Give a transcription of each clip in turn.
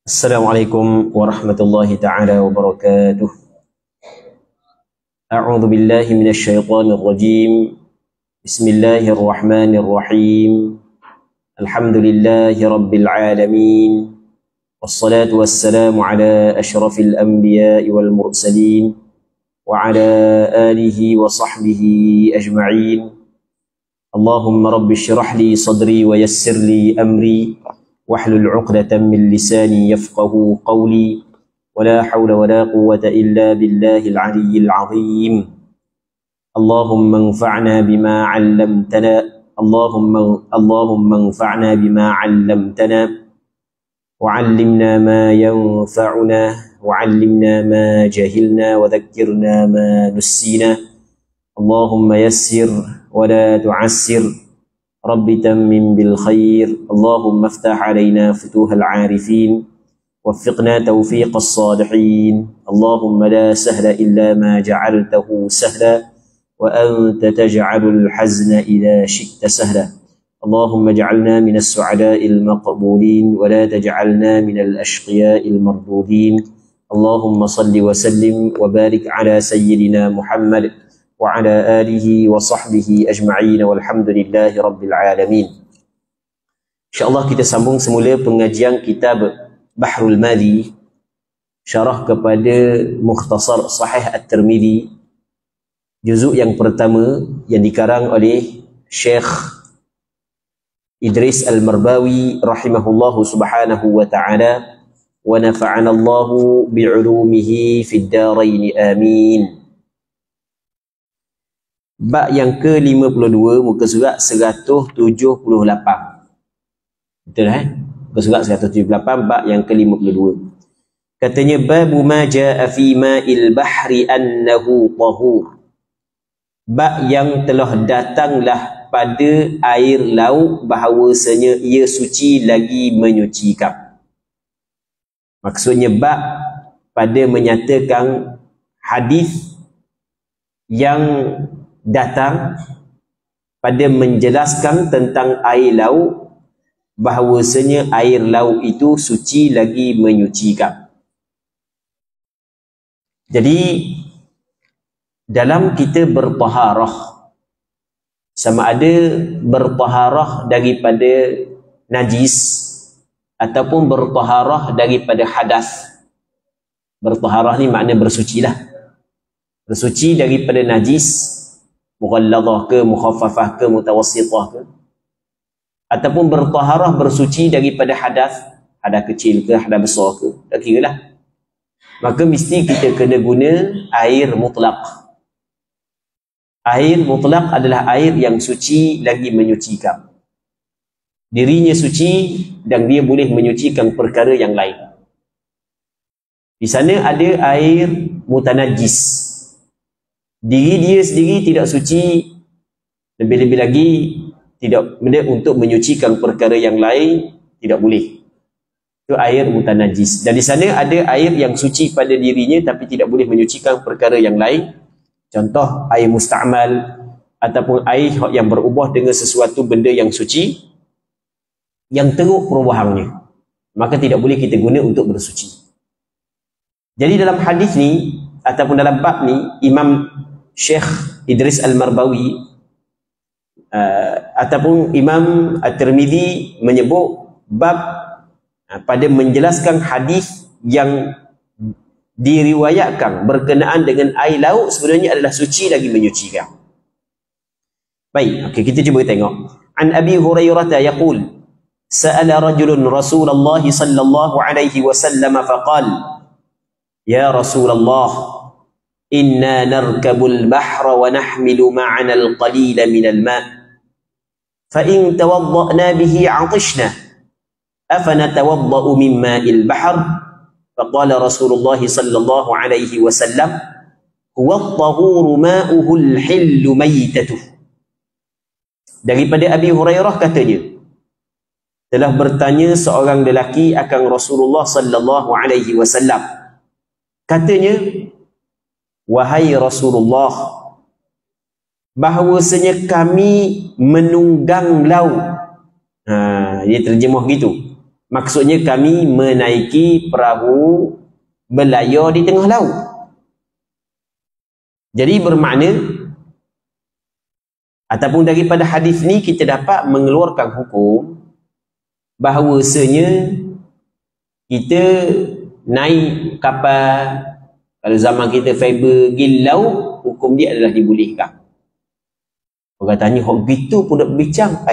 Assalamualaikum warahmatullahi ta'ala wabarakatuh. A'udzu billahi minasyaitonir rajim. Bismillahirrahmanirrahim. Alhamdulillahi rabbil alamin. Wassalatu wassalamu ala asyrafil anbiya'i wal mursalin wa ala alihi wa sahbihi ajma'in. Allahumma rabbi syrah li sadri wa yassir li amri واحلل عقدة من لساني يفقه قولي ولا حول ولا قوة إلا بالله العلي العظيم. اللهم انفعنا بما علمتنا اللهم انفعنا بما علمتنا وعلمنا ما ينفعنا وعلمنا ما جهلنا وذكرنا ما نسينا. اللهم يسر ولا تعسر. رب تمم بالخير. اللهم افتح علينا فتوح العارفين وفقنا توفيق الصالحين. اللهم لا سهل إلا ما جعلته سهلا وأنت تجعل الحزن إذا شئت سهلا. اللهم اجعلنا من السعداء المقبولين ولا تجعلنا من الأشقياء المردودين. اللهم صل وسلم وبارك على سيدنا محمد وعلى آله وصحبه أجمعين والحمد لله رب العالمين. InsyaAllah kita sambung semula pengajian kitab Bahrul Madhi, syarah kepada Mukhtasar Sahih At-Tirmidhi, juzuk yang pertama yang dikarang oleh Syekh Idris Al-Marbawi rahimahullahu subhanahu wa ta'ala wa nafa'ana Allahu bi'ulumihi fid darain amin. Bab yang ke-52, muka surat 178. Betul Muka surat 178, bab yang ke-52. Katanya, babu ma jaa fi ma'il bahri annahu tahur. Bab yang telah datanglah pada air laut bahawasanya ia suci lagi menyucikan. Maksudnya bab pada menyatakan hadis yang datang pada menjelaskan tentang air laut bahawasanya air laut itu suci lagi menyucikan. Jadi dalam kita bertaharah, sama ada bertaharah daripada najis ataupun bertaharah daripada hadas. Bertaharah ni makna bersuci lah. Bersuci daripada najis, mughalladah ke, mukhaffafah ke, mutawassitah ke, ataupun bertaharah bersuci daripada hadas, hadas kecil ke, hadas besar ke, tak kira lah. Maka mesti kita kena guna air mutlak. Air mutlak adalah air yang suci lagi menyucikan. Dirinya suci dan dia boleh menyucikan perkara yang lain. Di sana ada air mutanajjis. Diri dia sendiri tidak suci, lebih-lebih lagi tidak benda untuk menyucikan perkara yang lain, tidak boleh. Itu air mutanajis. Dan di sana ada air yang suci pada dirinya tapi tidak boleh menyucikan perkara yang lain. Contoh air musta'mal ataupun air yang berubah dengan sesuatu benda yang suci yang teruk perubahannya, maka tidak boleh kita guna untuk bersuci. Jadi dalam hadis ni ataupun dalam bab ni, Imam Syekh Idris Al-Marbawi ataupun Imam At-Tirmidhi menyebut bab pada menjelaskan hadis yang diriwayatkan berkenaan dengan air laut sebenarnya adalah suci lagi menyucikan. Baik, okey, kita cuba tengok. An Abi Hurairah yaqul, sa'ala rajulun Rasulullah sallallahu alaihi wasallam faqala, ya Rasulullah, inna narkabul bahra wa nahmilu ma'ana al-qalila min al-ma' fa in tawadda'na bihi 'atishna afanatawadda'u min ma'il bahr. Faqala Rasulullah sallallahu alaihi wasallam, huwa at-tahuru ma'uhu al-hillu maytatuh. Daripada Abi Hurairah katanya, telah bertanya seorang lelaki akan Rasulullah sallallahu alaihi wasallam. Katanya, wahai Rasulullah, bahawasanya kami menunggang laut. Dia terjemah gitu. Maksudnya kami menaiki perahu berlayar di tengah laut. Jadi bermakna, ataupun daripada hadis ni kita dapat mengeluarkan hukum bahawasanya kita naik kapal, kalau zaman kita fiber gilau, hukum dia adalah dibolehkan. Orang tanya, hok gitu pun duk bincang.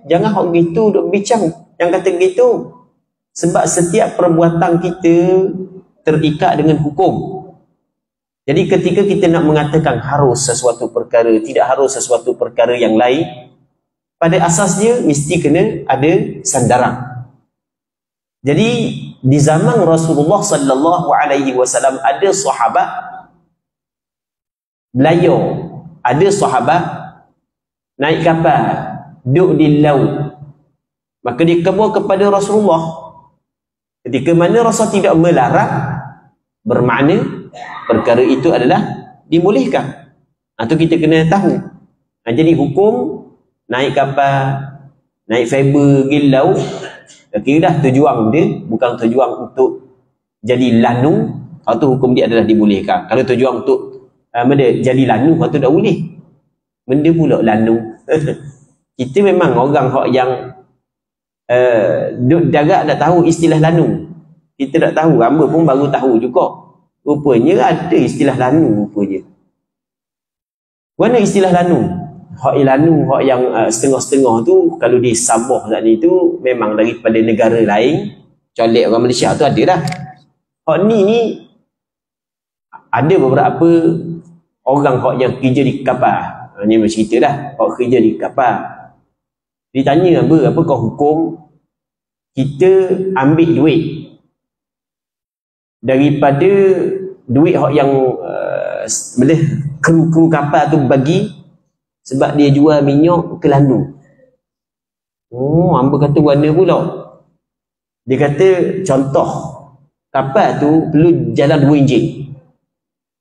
Jangan hok gitu duk bincang. Yang kata gitu. Sebab setiap perbuatan kita terikat dengan hukum. Jadi ketika kita nak mengatakan harus sesuatu perkara, tidak harus sesuatu perkara yang lain, pada asasnya mesti kena ada sandaran. Jadi di zaman Rasulullah sallallahu alaihi wasallam ada sahabat belayar, ada sahabat naik kapal, duduk di laut. Maka dia kebur kepada Rasulullah. Ketika mana Rasul tidak melarang, bermakna perkara itu adalah dibolehkan. Itu kita kena tahu. Jadi hukum naik kapal, naik fiber gilau, kira dah tujuan dia bukan tujuan untuk jadi lanu, kalau tu hukum dia adalah dibolehkan. Kalau tujuan untuk jadi lanu, kalau tu tak boleh. Benda pula lanu. Kita memang orang yang duduk darat tak tahu istilah lanu. Kita tak tahu, hamba pun baru tahu juga. Rupanya ada istilah lanu rupanya. Mana istilah lanu? Hak lanu, hak yang setengah-setengah tu, kalau di Sabah saat ni tu memang daripada negara lain, colek orang Malaysia tu ada dah. Hak ni ada beberapa orang hak yang kerja di kapal. Ni macam cerita dah, hak kerja di kapal. Ditanya apakah hukum kita ambil duit daripada duit hak yang kru kapal tu bagi sebab dia jual minyak ke lanu. Hamba kata warna pula. Dia kata contoh kapal tu perlu jalan 2 enjin,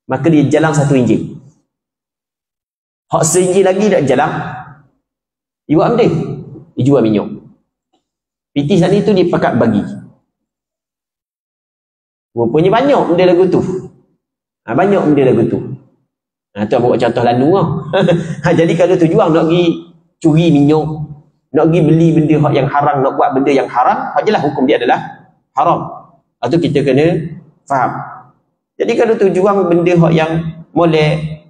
maka dia jalan 1 enjin. Hak seenjin lagi tak jalan, dia buat benda, dia jual minyak. PT saat ni tu dia pakat bagi. Rupanya banyak benda lagu tu. Banyak benda lagu tu. Tu buat contoh lanu lah. Jadi kalau tujuan nak pergi curi minyak, nak pergi beli benda yang haram, nak buat benda yang haram, jelas hukum dia adalah haram. Itu kita kena faham. Jadi kalau tujuan benda yang molek,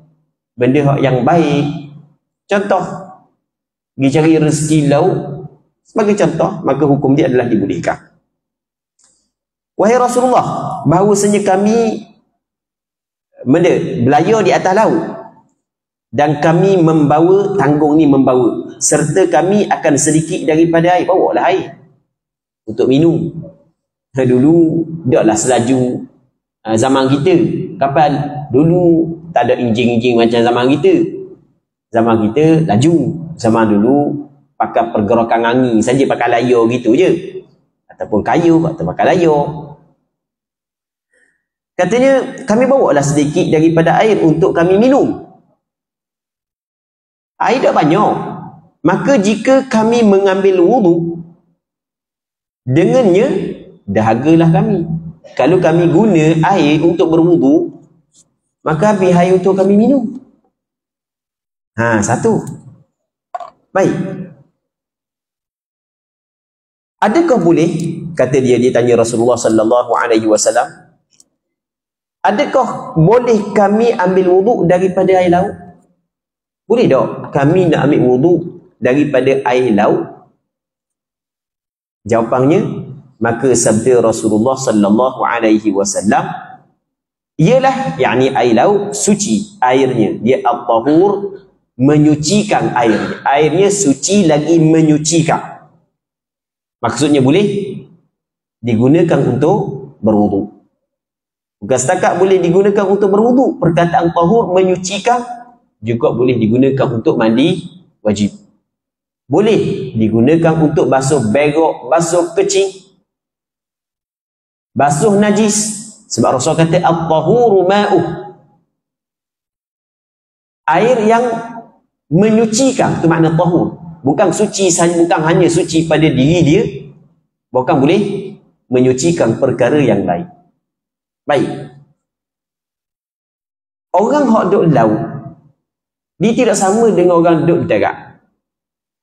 benda yang baik, contoh pergi cari rezeki laut sebagai contoh, maka hukum dia adalah dibolehkan. Wahai Rasulullah, bahawasanya kami belayar di atas laut dan kami membawa, tanggung ni membawa, serta kami akan sedikit daripada air, bawalah air untuk minum. Dulu taklah selaju zaman kita, kapal dulu tak ada enjin-enjin macam zaman kita. Zaman kita laju, zaman dulu pakai pergerakan angin saja, pakai layar gitu je, ataupun kayu atau pakai layar. Katanya kami bawalah sedikit daripada air untuk kami minum. Air tak banyak, maka jika kami mengambil wudu dengannya, dahagalah kami. Kalau kami guna air untuk berwudu, maka habis air untuk kami minum. Satu. Baik. Adakah boleh, kata dia tanya Rasulullah sallallahu alaihi wasallam, adakah boleh kami ambil wuduk daripada air laut? Boleh tak kami nak ambil wuduk daripada air laut? Jawapannya, maka sabda Rasulullah sallallahu alaihi wasallam ialah, yakni air laut suci airnya, dia at-tahur, menyucikan airnya. Airnya suci lagi menyucikan. Maksudnya boleh digunakan untuk berwuduk. Bukan setakat boleh digunakan untuk berwuduk, perkataan tahur menyucikan juga boleh digunakan untuk mandi wajib. Boleh digunakan untuk basuh begok, basuh kecing, basuh najis. Sebab Rasul kata at-tahuru ma'uh, air yang menyucikan, itu makna tahur. Bukan suci saja, bukan hanya suci pada diri dia, bukan boleh menyucikan perkara yang lain. Baik. Orang hok duk laut, dia tidak sama dengan orang duk darat.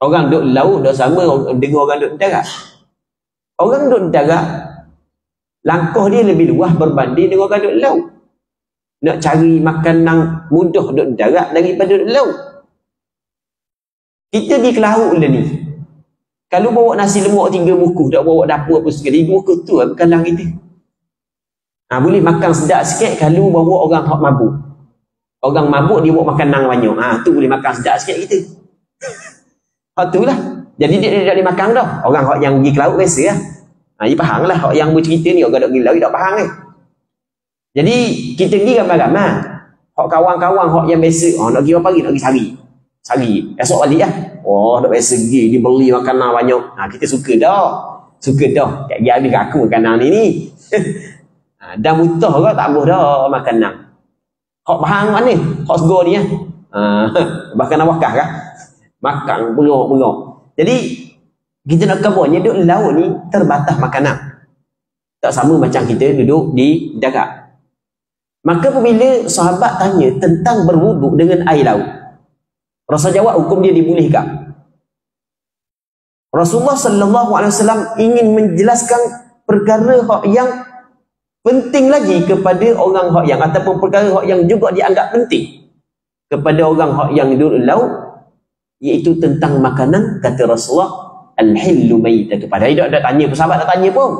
Orang duk laut tak sama dengan orang duk darat. Orang duk darat, langkah dia lebih luas berbanding dengan orang duk laut. Nak cari makanan mudah duk darat daripada duk laut. Kita di ke laut lah ni. Kalau bawa nasi lemak 3 buku, tak bawa dapur apa sekali, 3 buku tu bukan lang kita. Boleh makan sedap sikit kalau bawa orang hok mabuk. Orang mabuk dia bawa makanan banyak. Tu boleh makan sedap sikit kita. Hak tu lah. Jadi dia tak boleh makan dah. Orang hok yang pergi ke laut biasa lah. Dia faham lah. Hok yang bercerita ni, orang tak pergi laut, tak faham kan. Jadi kita pergi ramai-ramai. Hok kawan-kawan hok yang biasa, nak pergi apa pagi, nak pergi sari. Esok balik lah. Tak biasa pergi, dia beli makanan banyak. Kita suka dah. Tak pergi habis aku makanan ni. Dah mutah ke tak boleh dah makanan. Hok bahang mana? Hok sego ni bahkan nak wakah kah? Makan bengok-bengok. Jadi kita nak kabarnya duduk laut ni terbatas makanan. Tak sama macam kita duduk di darat. Maka apabila sahabat tanya tentang berwuduk dengan air laut, Rasul jawab hukum dia dibolehkan. Rasulullah sallallahu alaihi wasallam ingin menjelaskan perkara hak yang penting lagi kepada orang hak yang, ataupun perkara hak yang juga dianggap penting kepada orang hak yang duduk laut, iaitu tentang makanan. Kata Rasulullah, al-hillu maitatu. Padahal dia tak tanya pun, sahabat tak tanya pun.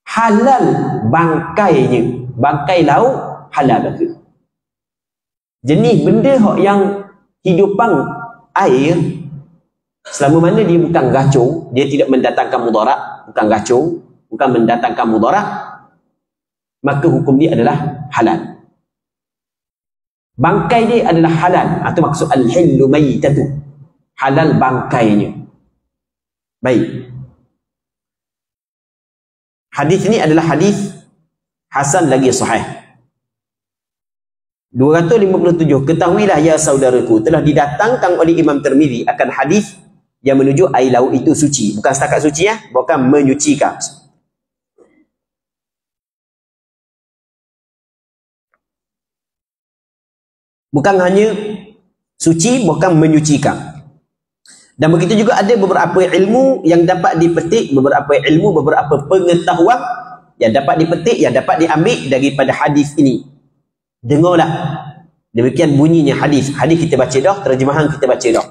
Halal bangkainya, bangkai laut halal ke? Jenis benda hak yang hidupan air, selama mana dia bukan racun, dia tidak mendatangkan mudarat, bukan racun, bukan mendatangkan mudarat, maka hukum dia adalah halal. Bangkai dia adalah halal. Itu maksud al-hillu maitatu. Halal bangkainya. Baik. Hadis ini adalah hadis hasan lagi sahih. 257. Ketahuilah ya saudaraku, telah didatangkan oleh Imam Tirmizi akan hadis yang menuju air laut itu suci. Bukan setakat suci ya, bukan menyucikan. Bukan hanya suci, bukan menyucikan. Dan begitu juga ada beberapa ilmu yang dapat dipetik, beberapa ilmu, beberapa pengetahuan yang dapat dipetik, yang dapat diambil daripada hadis ini. Dengarlah. Demikian bunyinya hadis. Hadis kita baca dah, terjemahan kita baca dah.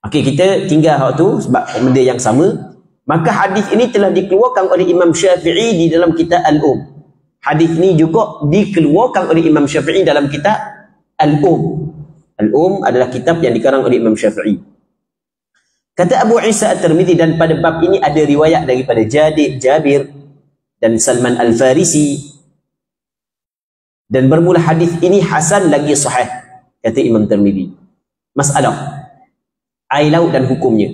Okey, kita tinggal hak tu sebab benda yang sama. Maka hadis ini telah dikeluarkan oleh Imam Syafi'i di dalam kitab Al-Um. Hadis ni juga dikeluarkan oleh Imam Syafi'i dalam kitab Al-Um. Al-Um adalah kitab yang dikarang oleh Imam Syafi'i. Kata Abu Isa At-Tirmizi, dan pada bab ini ada riwayat daripada Jabir dan Salman Al-Farisi, dan bermula hadis ini hasan lagi sahih. Kata Imam Tirmizi, masalah air laut dan hukumnya.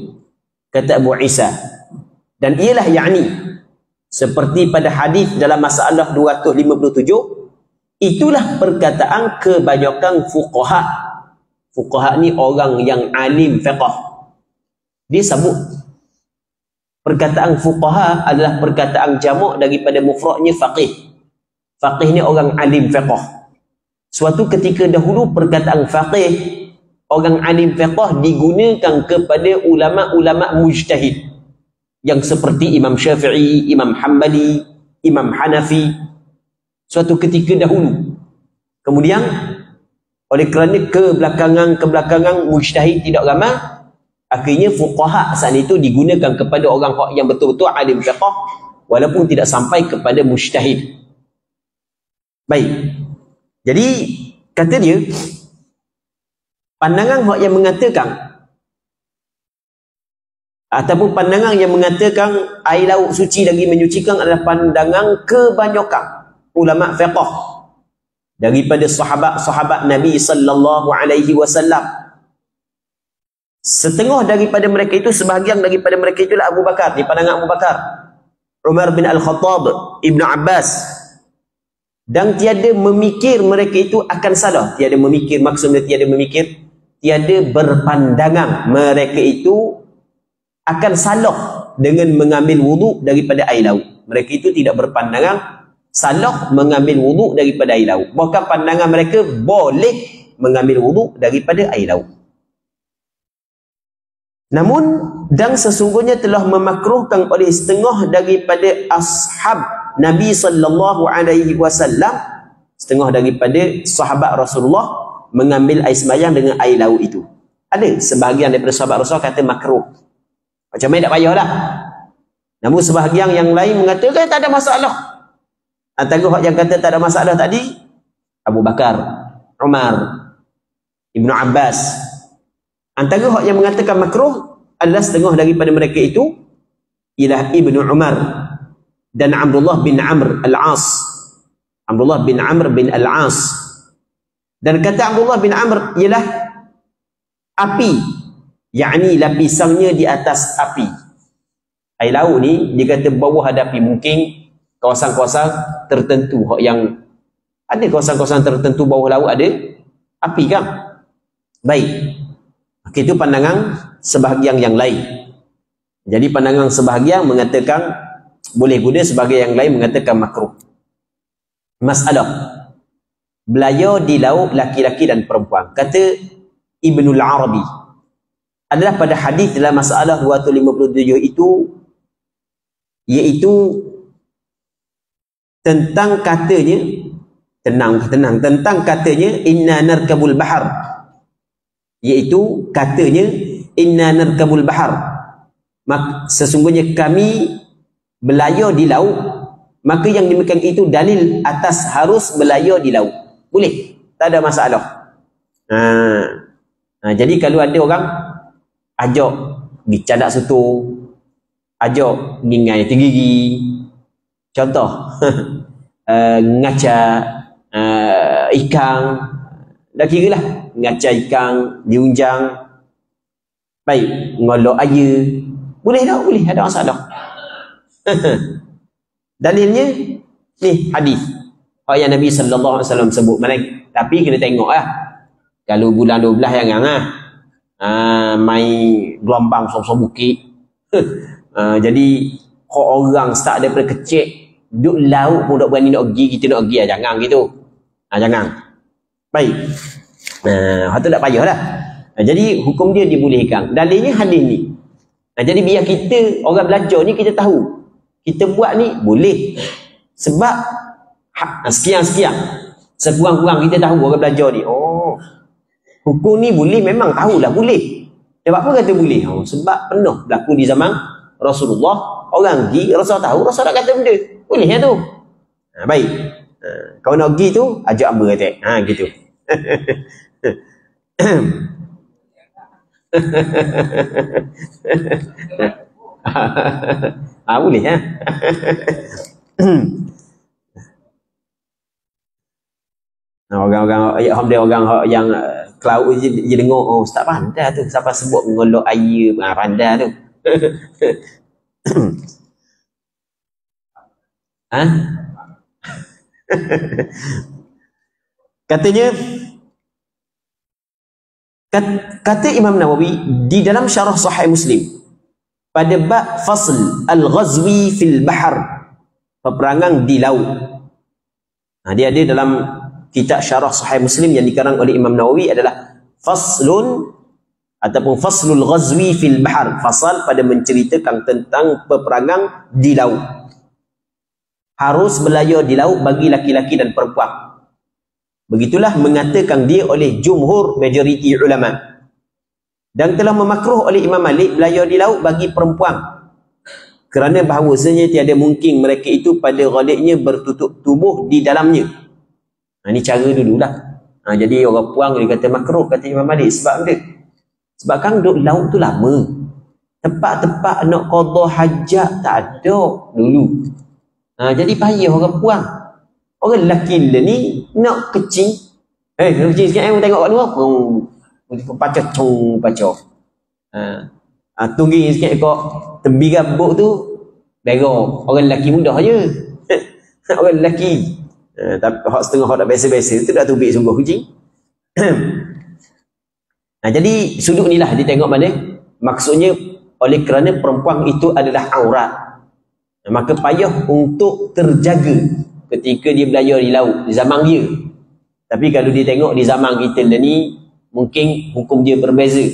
Kata Abu Isa, dan ialah yakni seperti pada hadis dalam masalah 257, itulah perkataan kebanyakan fuqaha. Fuqaha ni orang yang alim fiqh. Dia sebut perkataan fuqaha adalah perkataan jamak daripada mufradnya faqih. Faqih ni orang alim fiqh. Suatu ketika dahulu perkataan faqih, orang alim fiqh, digunakan kepada ulama-ulama mujtahid yang seperti Imam Syafi'i, Imam Hanbali, Imam Hanafi, suatu ketika dahulu. Kemudian oleh kerana kebelakangan mujtahid tidak ramai, akhirnya fuqaha saat itu digunakan kepada orang yang betul-betul alim fiqh, walaupun tidak sampai kepada mujtahid. Baik. Jadi kata dia, pandangan yang mengatakan, ataupun pandangan yang mengatakan air laut suci lagi menyucikan adalah pandangan kebanyakan ulama fiqh daripada sahabat-sahabat Nabi sallallahu alaihi wasallam. Setengah daripada mereka itu, sebahagian daripada mereka itulah Abu Bakar, di pandangan Abu Bakar, Umar bin Al-Khattab, Ibn Abbas. Dan tiada memikir mereka itu akan salah. Tiada memikir, maksudnya tiada memikir, tiada berpandangan mereka itu akan salah dengan mengambil wuduk daripada air laut. Mereka itu tidak berpandangan salah mengambil wuduk daripada air laut. Bahkan pandangan mereka boleh mengambil wuduk daripada air laut. Namun, dan sesungguhnya telah memakruhkan oleh setengah daripada ashab Nabi sallallahu alaihi wasallam, setengah daripada sahabat Rasulullah mengambil air sembahyang dengan air laut itu. Ada sebahagian daripada sahabat Rasul kata makruh. Macam mana tak payahlah. Namun sebahagian yang lain mengatakan tak ada masalah. Antara hak yang kata tak ada masalah tadi, Abu Bakar, Umar, Ibnu Abbas. Antara hak yang mengatakan makruh adalah setengah daripada mereka itu ialah Ibnu Umar dan Abdullah bin Amr Al-As. Abdullah bin Amr bin Al-As. Dan kata Abdullah bin Amr ialah api, yakni lapisannya di atas api. Air laut ni dia kata bawah ada api. Mungkin kawasan-kawasan tertentu hak yang ada kawasan-kawasan tertentu bawah laut ada api kan. Baik. Itu pandangan sebahagian yang lain. Jadi pandangan sebahagian mengatakan boleh guna, sebahagian yang lain mengatakan makruh. Masalah belayar di laut laki-laki dan perempuan. Kata Ibnul Arabi adalah pada hadis dalam masalah 257 itu, iaitu tentang katanya tentang katanya inna narkabul bahar, iaitu katanya inna narkabul bahar, sesungguhnya kami belayar di laut. Maka yang demikian itu dalil atas harus belayar di laut. Boleh, tak ada masalah. Jadi kalau ada orang ajak pergi cadak soto, ajak pergi ngai tigigi, contoh ngaca ikan, dah kira lah ngaca ikan di unjang, baik ngolok air, boleh tak? Boleh, ada masalah. Dalilnya ni hadis yang Nabi sallallahu alaihi wasallam sebut mana. Tapi kena tengok lah, kalau bulan 12 jangan main gelombang sok-sok bukit. Jadi orang start daripada kecil duduk laut pun tak berani nak pergi, kita nak pergi lah, jangan gitu. Jangan. Baik. Itu tak payahlah. Jadi hukum dia dibolehkan. Dalilnya hadis ni. Jadi biar kita orang belajar ni kita tahu. Kita buat ni boleh. Sebab sekian-sekian. Sekurang-kurang kita tahu orang belajar ni. Oh, hukum ni boleh, memang tahulah boleh. Sebab apa kata boleh? Sebab pernah berlaku di zaman Rasulullah. Orang pergi, Rasul tahu, Rasul nak kata benda. Boleh ya tu. Baik. Kau nak pergi tu, ajak hamba kata. Gitu. Boleh ya. Orang yang cloud je dengar, ustaz pandai tu, siapa sebut mengolok air, pandai tu. Katanya, kata Imam Nawawi di dalam syarah Sahih Muslim pada bab fasl al-ghazwi fil bahr, peperangan di laut. Dia ada dalam kitab syarah Sahih Muslim yang dikarang oleh Imam Nawawi adalah faslun ataupun faslul ghazwi fil bahr, fasal pada menceritakan tentang peperangan di laut. Harus belayar di laut bagi laki-laki dan perempuan. Begitulah mengatakan dia oleh jumhur majoriti ulama. Dan telah memakruh oleh Imam Malik belayar di laut bagi perempuan. Kerana bahawasanya tiada mungkin mereka itu pada ghalibnya bertutup tubuh di dalamnya. Ini cara dululah. Jadi orang puang dia kata makruh, kata Imam Malik. Sebab dia, sebab kan duduk laut tu lama. Tempat-tempat nak qada hajat tak ada dulu. Jadi payah orang puang. Orang lelaki ni nak kecing. Kecing sikit tengok kat luar. Pacok. Tunggu sikit kat tebi gabuk tu. Berok. Orang lelaki mudah je. Orang lelaki. Tapi setengah hak tak biasa-biasa tu dah tubik sungguh kucing. Jadi sudut ni lah dia tengok mana. Maksudnya oleh kerana perempuan itu adalah aurat. Maka payah untuk terjaga ketika dia belayar di laut, di zaman dia. Tapi kalau dia tengok di zaman kita ni, mungkin hukum dia berbeza.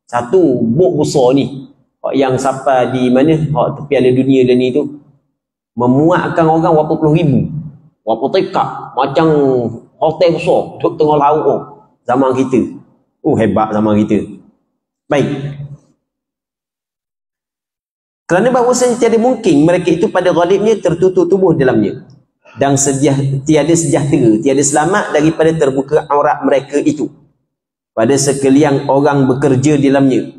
Satu bot besar ni, yang sampai di mana, tepi ala dunia dia ni tu, memuatkan orang berapa puluh ribu, berapa tekak, macam hotel besar duduk tengah laut tu, zaman kita. Hebat zaman kita. Baik. Kerana bahawasanya tiada mungkin mereka itu pada ghalibnya tertutup tubuh dalamnya, dan tiada sejahtera, tiada selamat daripada terbuka aurat mereka itu pada sekalian orang bekerja di dalamnya,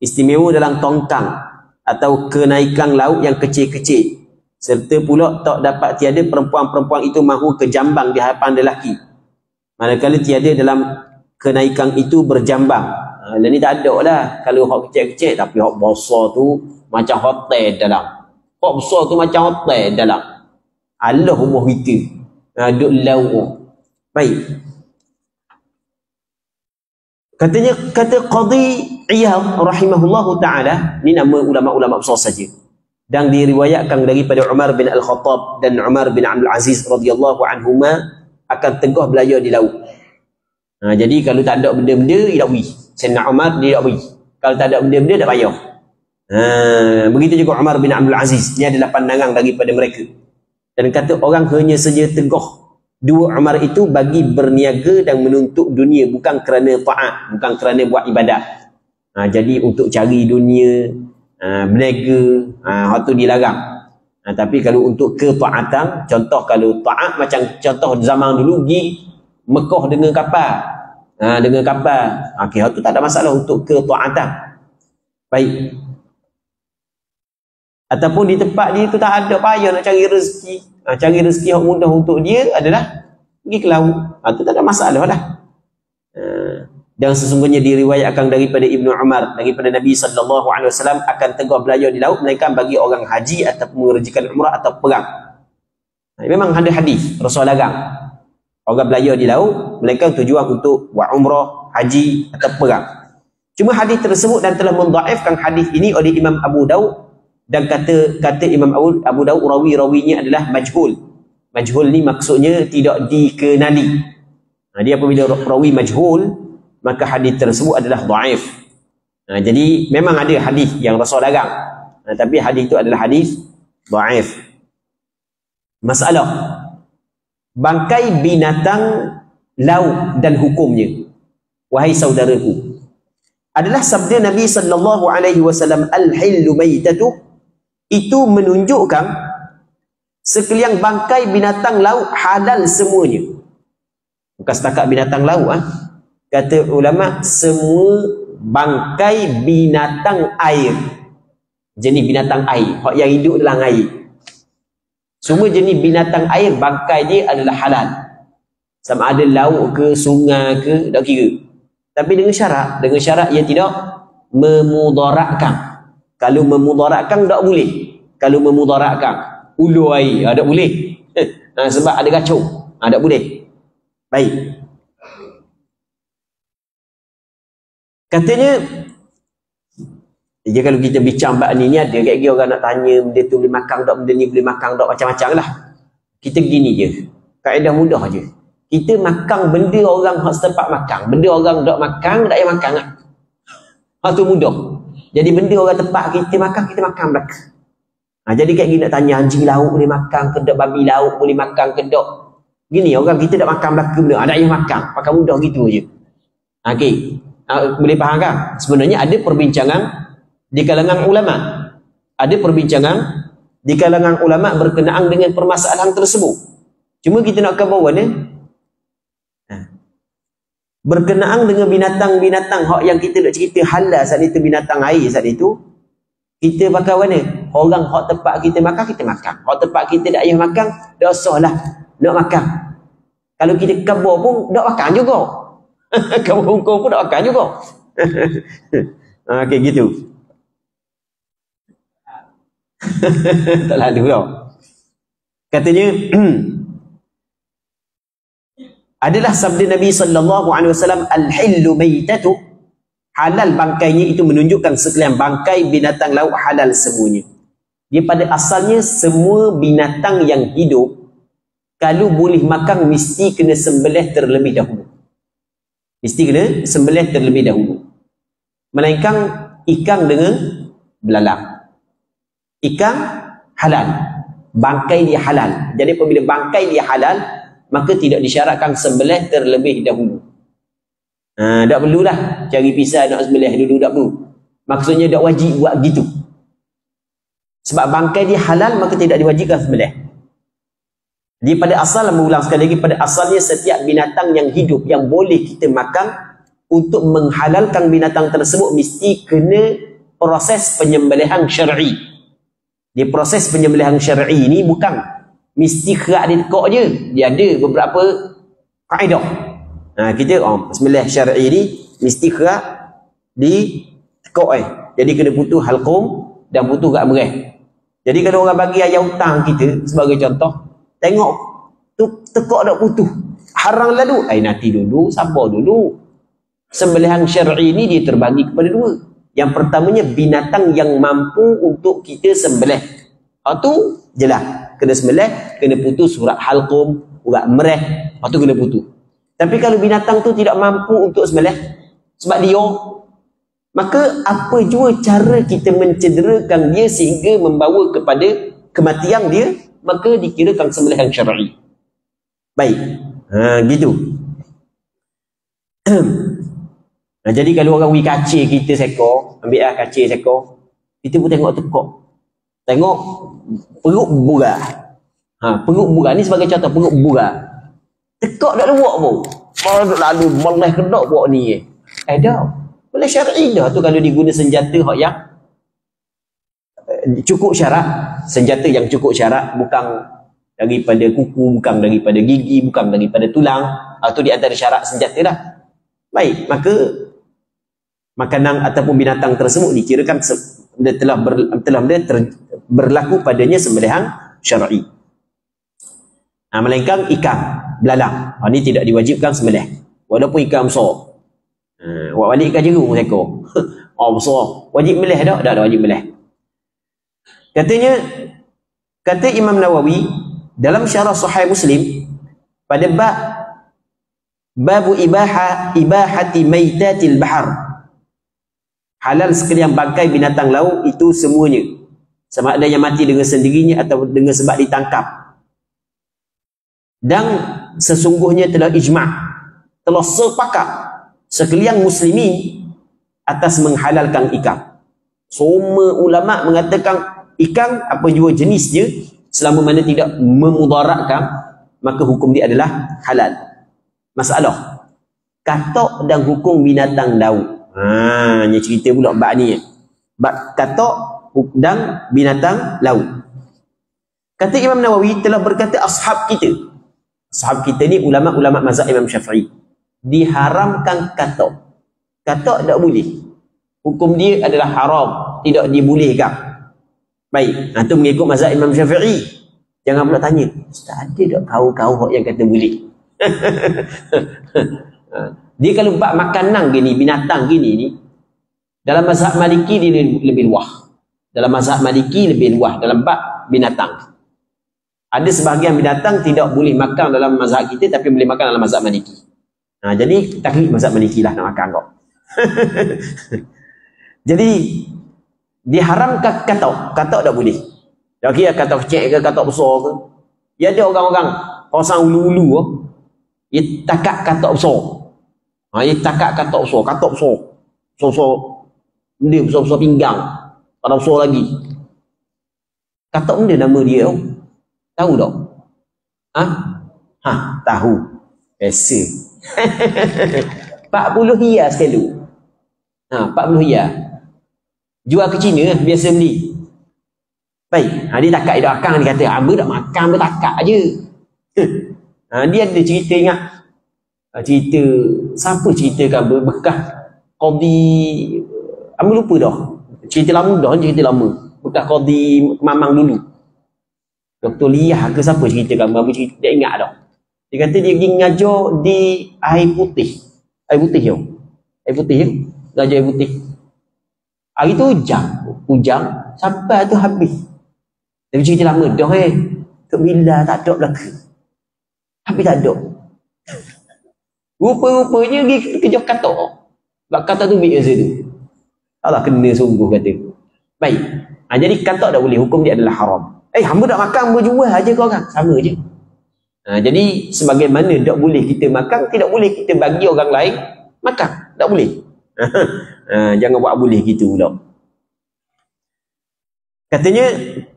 istimewa dalam tongkang atau kenaikan laut yang kecil-kecil, serta pula tak dapat tiada perempuan-perempuan itu mahu kejambang di hadapan lelaki, manakala tiada dalam kenaikan itu berjambang. Dan ni tak ada lah kalau hak kecil-kecil, tapi hak besar tu macam hotel dalam, hak besar tu macam hotel dalam. Allah rumah kita duduk laut. Baik. Kata Qadhi Iyad rahimahullahu ta'ala, ni nama ulama-ulama besar saja, dan diriwayatkan daripada Umar bin Al-Khattab dan Umar bin Abdul Aziz radhiyallahu anhuma akan tegah belayar di laut. Jadi kalau tak ada benda-benda, dia tak pergi. Sayyidina Umar dia tak pergi. Kalau tak ada benda-benda, tak payah. Begitu juga Umar bin Abdul Aziz. Ini adalah pandangan daripada mereka. Dan kata orang hanya saja tegah dua Umar itu bagi berniaga dan menuntut dunia, bukan kerana taat, bukan kerana buat ibadat. Jadi untuk cari dunia, berniaga, itu dilarang. Tapi kalau untuk ketaatan, contoh kalau taat macam contoh zaman dulu pergi Mekah dengan kapal, dengan kapal, itu tak ada masalah untuk ketaatan. Baik. Ataupun di tempat dia tu tak ada payah nak cari rezeki. Cari rezeki yang mudah untuk dia adalah pergi ke laut. Itu tak ada masalah lah. Dan sesungguhnya diriwayatkan daripada Ibnu Umar, daripada Nabi SAW akan tegah belayar di laut, melainkan bagi orang haji ataupun mengerjakan umrah atau perang. Memang ada hadis Rasul larang orang belayar di laut, melainkan tujuan untuk buat umrah, haji atau perang. Cuma hadis tersebut dan telah mendhaifkan hadis ini oleh Imam Abu Daud, dan kata Imam Abu Daud rawi-rawinya adalah majhul. Majhul ni maksudnya tidak dikenali. Dia apabila rawi majhul, maka hadis tersebut adalah dhaif. Jadi memang ada hadis yang Rasul larang, tapi hadis itu adalah hadis dhaif. Masalah bangkai binatang laut dan hukumnya, wahai saudaraku, adalah sabda Nabi SAW, al-hillu maitatu, itu menunjukkan sekalian bangkai binatang laut halal semuanya. Bukan setakat binatang laut. Kata ulama, semua bangkai binatang air, jenis binatang air, yang hidup dalam air, semua jenis binatang air bangkai dia adalah halal. Sama ada laut ke, sungai ke, tak kira. Tapi dengan syarat ia tidak memudaratkan. Kalau memudaratkan tak boleh. Kalau memudaratkan ulu air, tak boleh. Sebab ada kacau, tak boleh. Baik. Katanya, kalau kita bincang bab ni ada kat orang nak tanya benda tu boleh makan tak, benda ni boleh makan tak, macam-macam lah. Kita gini je, kaedah mudah je. Kita makan benda orang setempat makan, benda orang tak makan, tak payah makan lah. Tu mudah. Jadi benda orang tempat kita makan belaka. Jadi kayak gini nak tanya, anjing laut boleh makan ke tak, babi laut boleh makan ke tak. Gini orang kita tak makan belaka benda, tak payah makan mudah gitu je. Okey. Boleh faham kan? Sebenarnya ada perbincangan di kalangan ulama. Ada perbincangan di kalangan ulama berkenaan dengan permasalahan tersebut. Cuma kita nak kata bahawa ni berkenaan dengan binatang-binatang hak yang kita nak cerita halal saat itu, binatang air saat itu, kita pakai mana? Orang hak tempat kita makan, kita makan. Hak tempat kita tak payah makan, tak usahlah nak makan. Kalau kita kabur pun tak makan juga. Kabur pun tak makan juga. Okey gitu. Tak lalu tau. Katanya adalah sabda Nabi SAW, al-hillu maitatu, halal bangkainya itu menunjukkan sekalian bangkai binatang laut halal semuanya. Dia pada asalnya semua binatang yang hidup kalau boleh makan mesti kena sembelih terlebih dahulu. Mesti kena sembelih terlebih dahulu. Melainkan ikan dengan belalang. Ikan halal. Bangkai dia halal. Jadi apabila bangkai dia halal, maka tidak disyaratkan sembelih terlebih dahulu. Tak perlulah cari pisau nak sembelih dulu, tak perlu. Maksudnya tak wajib buat gitu. Sebab bangkai dia halal, maka tidak diwajibkan sembelih. Dia pada asal, mengulang sekali lagi, pada asalnya setiap binatang yang hidup yang boleh kita makan, untuk menghalalkan binatang tersebut mesti kena proses penyembelihan syar'i. Dia proses penyembelihan syar'i ini bukan mesti kerak dia tekok je. Dia ada beberapa kaedah. Kita sembelih syar'i ni mesti kerak di tekok Jadi kena putus halqum dan putus kat merah. Jadi kalau orang bagi ayam hutang kita sebagai contoh, tengok tu tekok dak putus, harang lalu, nanti dulu, sabar dulu. Sembelihan syar'i ni dia terbagi kepada dua. Yang pertamanya binatang yang mampu untuk kita sembelih. Tu jelas kena sembelih, kena putus urat halqum, urat merah, tu kena putus. Tapi kalau binatang tu tidak mampu untuk sembelih sebab dia, maka apa jua cara kita mencederakan dia sehingga membawa kepada kematian dia, maka dikirakan sembelihan syar'i. Baik. Gitu. Jadi kalau orang pergi kacir kita sekor, ambil kacir sekor, kita pun tengok tekok. Tengok perut burak. Perut burak ni sebagai contoh, perut burak. Tekok tak ada buat pun. Kalau lalu malah kedok buat ni. Dah. Boleh syar'i dah tu kalau diguna senjata yang cukup syarat. Senjata yang cukup syarat, bukan daripada kuku, bukan daripada gigi, bukan daripada tulang. Itu di antara syarat senjata dah. Baik, maka makanan ataupun binatang tersebut dikirakan dia telah berlaku padanya sembelihan syar'i. Melainkan ikan belalang, ini tidak diwajibkan sembelih walaupun ikan besar. Buat balik ikan jerung sekor. Besar, wajib melih tak? Tak wajib melih. Kata Imam Nawawi dalam syarah Sahih Muslim pada babu ibahati maitatil bahar, halal sekalian bangkai binatang laut itu semuanya, sama ada yang mati dengan sendirinya atau dengan sebab ditangkap. Dan sesungguhnya telah ijma', telah sepakat sekalian muslimin atas menghalalkan ikan. Semua ulama mengatakan ikan apa jua jenis dia, selama mana tidak memudaratkan, maka hukum dia adalah halal. Masalah katok dan hukum binatang laut. Ni cerita pula bab ni. Bab katok dan binatang laut. Kata Imam Nawawi, telah berkata ashab kita. Ashab kita ni ulama-ulama mazhab Imam Syafi'i. Diharamkan katok. Katok tak boleh. Hukum dia adalah haram, tidak dibolehkan. Baik, itu mengikut mazhab Imam Syafi'i. Jangan pula tanya, ustaz ada tak kau-kau yang kata boleh? Dia kalau bab makanan gini, binatang gini ni, dalam mazhab Maliki dia lebih luas. Dalam mazhab Maliki lebih luas dalam bab binatang. Ada sebahagian binatang tidak boleh makan dalam mazhab kita, tapi boleh makan dalam mazhab Maliki. Jadi taklid mazhab Maliki lah nak makan kau. Jadi diharamkan katok. Katok tak boleh. Tak kira katok kecil ke katok besar ke. Dia ada orang-orang kawasan ulu-ulu dia takat katok besar. Dia takat katok besar. Katok besar. Besar-besar. Benda besar-besar pinggang. Pada besar lagi. Katok benda nama dia. Tahu tak? Tahu. Biasa. 40 hia sekali. 40 hia. Jual ke Cina biasa beli. Baik, dia takat dia akang, dia kata hamba tak makan, hamba takat je. Dia ada cerita, ingat cerita, siapa ceritakan bekas qadi, hamba lupa dah. Cerita lama dah, cerita lama. Bekas qadi Mamang dulu. Dr. Liyah ke siapa ceritakan, hamba cerita, dia ingat dah. Dia kata dia pergi mengajar di air putih. Air putih je. Air putih je. gajah putih. Hari tu hujang sampai tu habis. Tapi cerita lama dah Tok Bila tak ada belaka. Habis tak ada. Rupa-rupanya pergi kejar katak. Sebab katak tu biar tu. Allah kena sungguh kata. Baik. Jadi katak tak boleh, hukum dia adalah haram. Hamba tak makan, hamba jual aja kau orang. Sama je. Jadi sebagaimana tak boleh kita makan, tidak boleh kita bagi orang lain makan. Tak boleh. Jangan buat boleh gitu pula. Katanya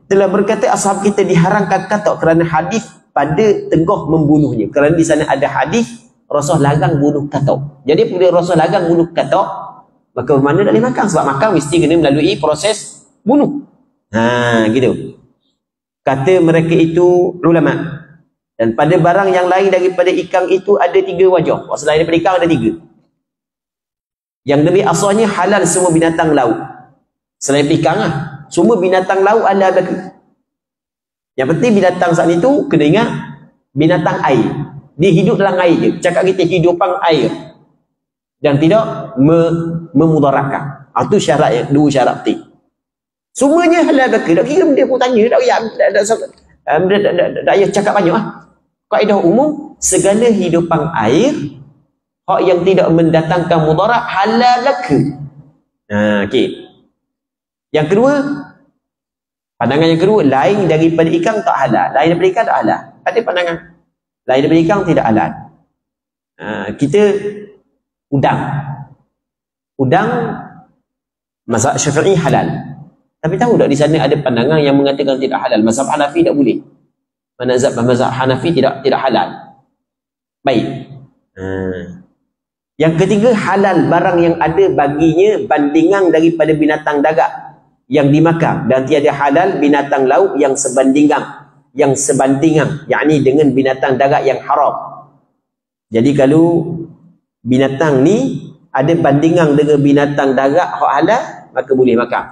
telah berkata ashab kita diharamkan katak kerana hadis pada tengah membunuhnya. Kerana di sana ada hadis Rasul larang bunuh katak. Jadi bila Rasul larang bunuh katak, maka mana tak boleh makan, sebab makan mesti kena melalui proses bunuh. Gitu. Kata mereka itu ulama. Dan pada barang yang lain daripada ikan itu ada 3 wajah. Selain daripada ikan ada 3. Yang lebih asalnya halal semua binatang laut. Selain ikan lah. Semua binatang laut halal bagi. Yang penting binatang saat itu kena ingat binatang air. Dia hidup dalam air je. Cakap kita hidupan air. Dan tidak memudaratkan. Itu syarat yang 2 syarat penting. Semuanya halal bagi. Tak kira dia pun tanya. Tak payah cakap banyak lah. Kaedah umum, segala hidupan air hak yang tidak mendatangkan mudarat halal bagi. Okey. Yang kedua, pandangan yang kedua, lain daripada ikan tak halal. Lain daripada ikan tak halal. Ada pandangan lain daripada ikan tidak halal. Kita udang mazhab Syafi'i halal. Tapi tahu tak di sana ada pandangan yang mengatakan tidak halal. Mazhab Hanafi tak boleh. Mazhab Hanafi tidak halal. Baik. Yang ketiga, halal barang yang ada baginya bandingan daripada binatang darat yang dimakan, dan tiada halal binatang laut yang sebandingan, yakni dengan binatang darat yang haram. Jadi kalau binatang ni ada bandingan dengan binatang darat hak halal, maka boleh makan.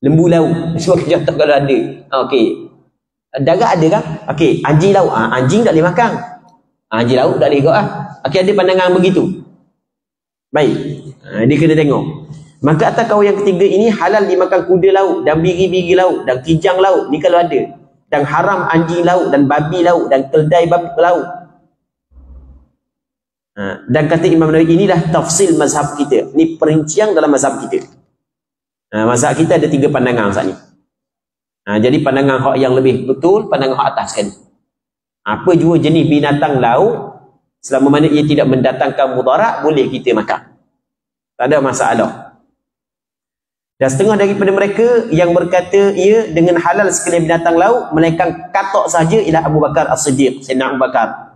Lembu laut sebab kita tak kalau ada. Okey. Darat ada kan? Okey, anjing laut. Anjing tak boleh makan. Anjing laut tak boleh kot . Okey, ada pandangan begitu. Baik. Dia kena tengok. Maka atas kaul yang ketiga ini halal dimakan kuda laut dan biri-biri laut dan kijang laut ni kalau ada. Dan haram anjing laut dan babi laut dan keldai babi laut. Dan kata Imam Nawawi, inilah tafsil mazhab kita. Ni perincian dalam mazhab kita. Mazhab kita ada 3 pandangan saat ni. Jadi pandangan hak yang lebih betul, pandangan hak atas kan. Apa jua jenis binatang laut, selama mana ia tidak mendatangkan mudarat, boleh kita makan. Tak ada masalah. Dan setengah daripada mereka yang berkata ia dengan halal sekalian binatang laut, melainkan katak saja, ialah Abu Bakar As-Siddiq, Sayyidina Abu Bakar.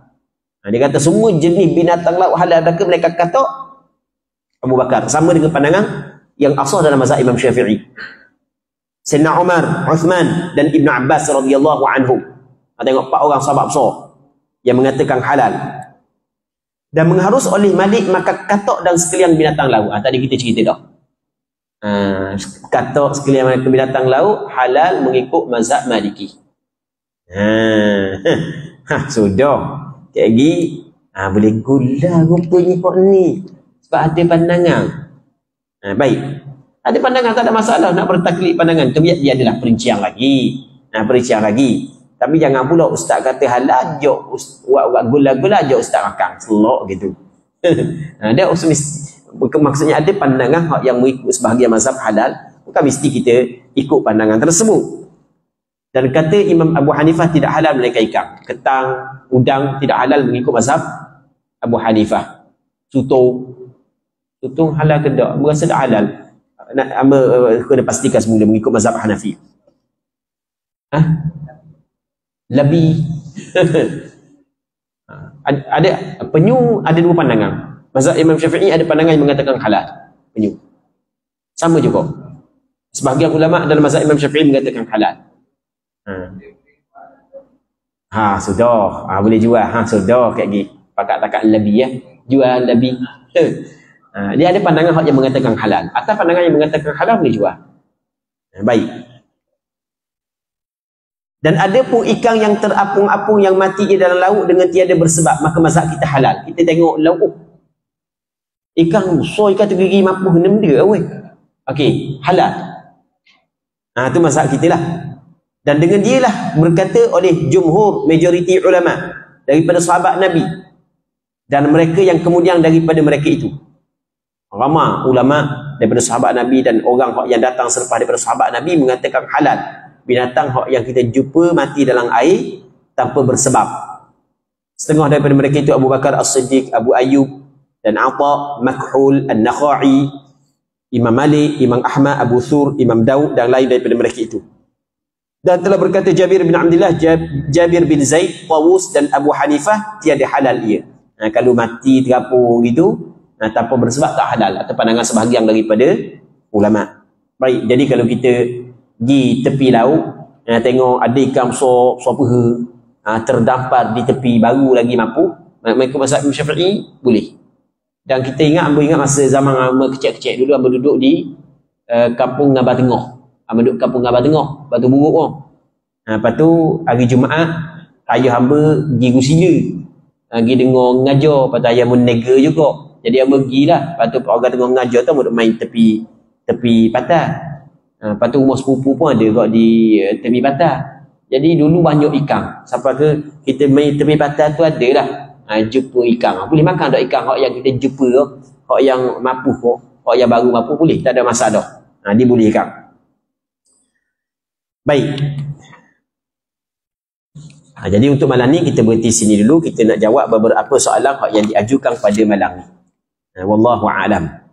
Dia kata semua jenis binatang laut halal mereka, melainkan katak Abu Bakar. Sama dengan pandangan yang asal dalam mazhab Imam Syafi'i. Sayyidina Umar, Uthman dan Ibn Abbas radhiyallahu anhum. Tengok 4 orang sahabat besar yang mengatakan halal. Dan mengharus oleh Malik maka katak dan sekalian binatang laut. Tadi kita cerita dah. Katak sekalian binatang laut halal mengikut mazhab Maliki. Sudah. Kayak lagi boleh gula rupanya kok ni. Sebab ada pandangan. Baik. Ada pandangan tak ada masalah nak bertaklid pandangan. Tapi dia adalah perincian lagi. Perincian lagi. Tapi jangan pula ustaz kata halal, jok buat gula-gula, jok ustaz makan. Selok gitu. Dia maksudnya ada pandangan yang mengikut sebahagian mazhab halal, bukan mesti kita ikut pandangan tersebut. Dan kata Imam Abu Hanifah tidak halal melainkan ikan. Ketang, udang tidak halal mengikut mazhab Abu Hanifah. Sutung halal ke tak? Berasa tak halal. Kena pastikan semula mengikut mazhab Hanafi. Lebih ada penyu, ada 2 pandangan. Mazhab Imam Syafi'i ada pandangan yang mengatakan halal penyu. Sama juga. Sebahagian ulama dalam mazhab Imam Syafi'i mengatakan halal. Sudah. Boleh jual. Sudah kayak gini. Pakat-pakat lebih ya. Jual lebih. Dia ada pandangan yang mengatakan halal. Atas pandangan yang mengatakan halal boleh jual. Baik. Dan ada pun ikan yang terapung-apung yang mati di dalam laut dengan tiada bersebab, maka mazhab kita halal. Kita tengok laut. Ikan besar, ikan tergigi mampu henam dia weh. Okey, halal. Tu masalah kita lah. Dan dengan dia lah berkata oleh jumhur majoriti ulama daripada sahabat Nabi dan mereka yang kemudian daripada mereka itu. Ramai ulama daripada sahabat Nabi dan orang yang datang selepas daripada sahabat Nabi mengatakan halal binatang yang kita jumpa mati dalam air tanpa bersebab. Setengah daripada mereka itu Abu Bakar As-Siddiq, Abu Ayyub dan Atha, Makhul, An-Nakhai, Imam Malik, Imam Ahmad, Abu Thur, Imam Daud dan lain daripada mereka itu. Dan telah berkata Jabir bin Abdullah, Jabir bin Zaid, Tawus dan Abu Hanifah tiada halal ia. Kalau mati terapung gitu tanpa bersebab tak halal atau pandangan sebahagian daripada ulama. Baik, jadi kalau kita pergi tepi laut tengok ada ikan besar peha terdampar di tepi baru lagi mampu, mereka mazhab Imam Syafi'i boleh. Dan kita ingat masa zaman kecil-kecil dulu hamba duduk di kampung Ngabah Tengah. Hamba duduk kampung Ngabah Tengah, Batu Buruk pun. Lepas tu hari Jumaat ayah hamba pergi Gusila. Pergi dengar ngajar, lepas tu ayah menega juga. Jadi hamba pergilah. Lepas tu orang tengah ngajar tu hamba main tepi patah. Lepas tu rumah sepupu pun ada kat di tepi patah. Jadi dulu banyak ikan. Sampai ke kita main tepi patah tu ada lah. Jumpa ikan. Boleh makan tak ikan hak yang kita jumpa tu. Hak yang mampu kok. Hak yang baru mampu boleh. Tak ada masalah. Dia boleh ikan. Baik. Jadi untuk malam ni kita berhenti sini dulu. Kita nak jawab beberapa soalan hak yang diajukan pada malam ni. Wallahu a'lam.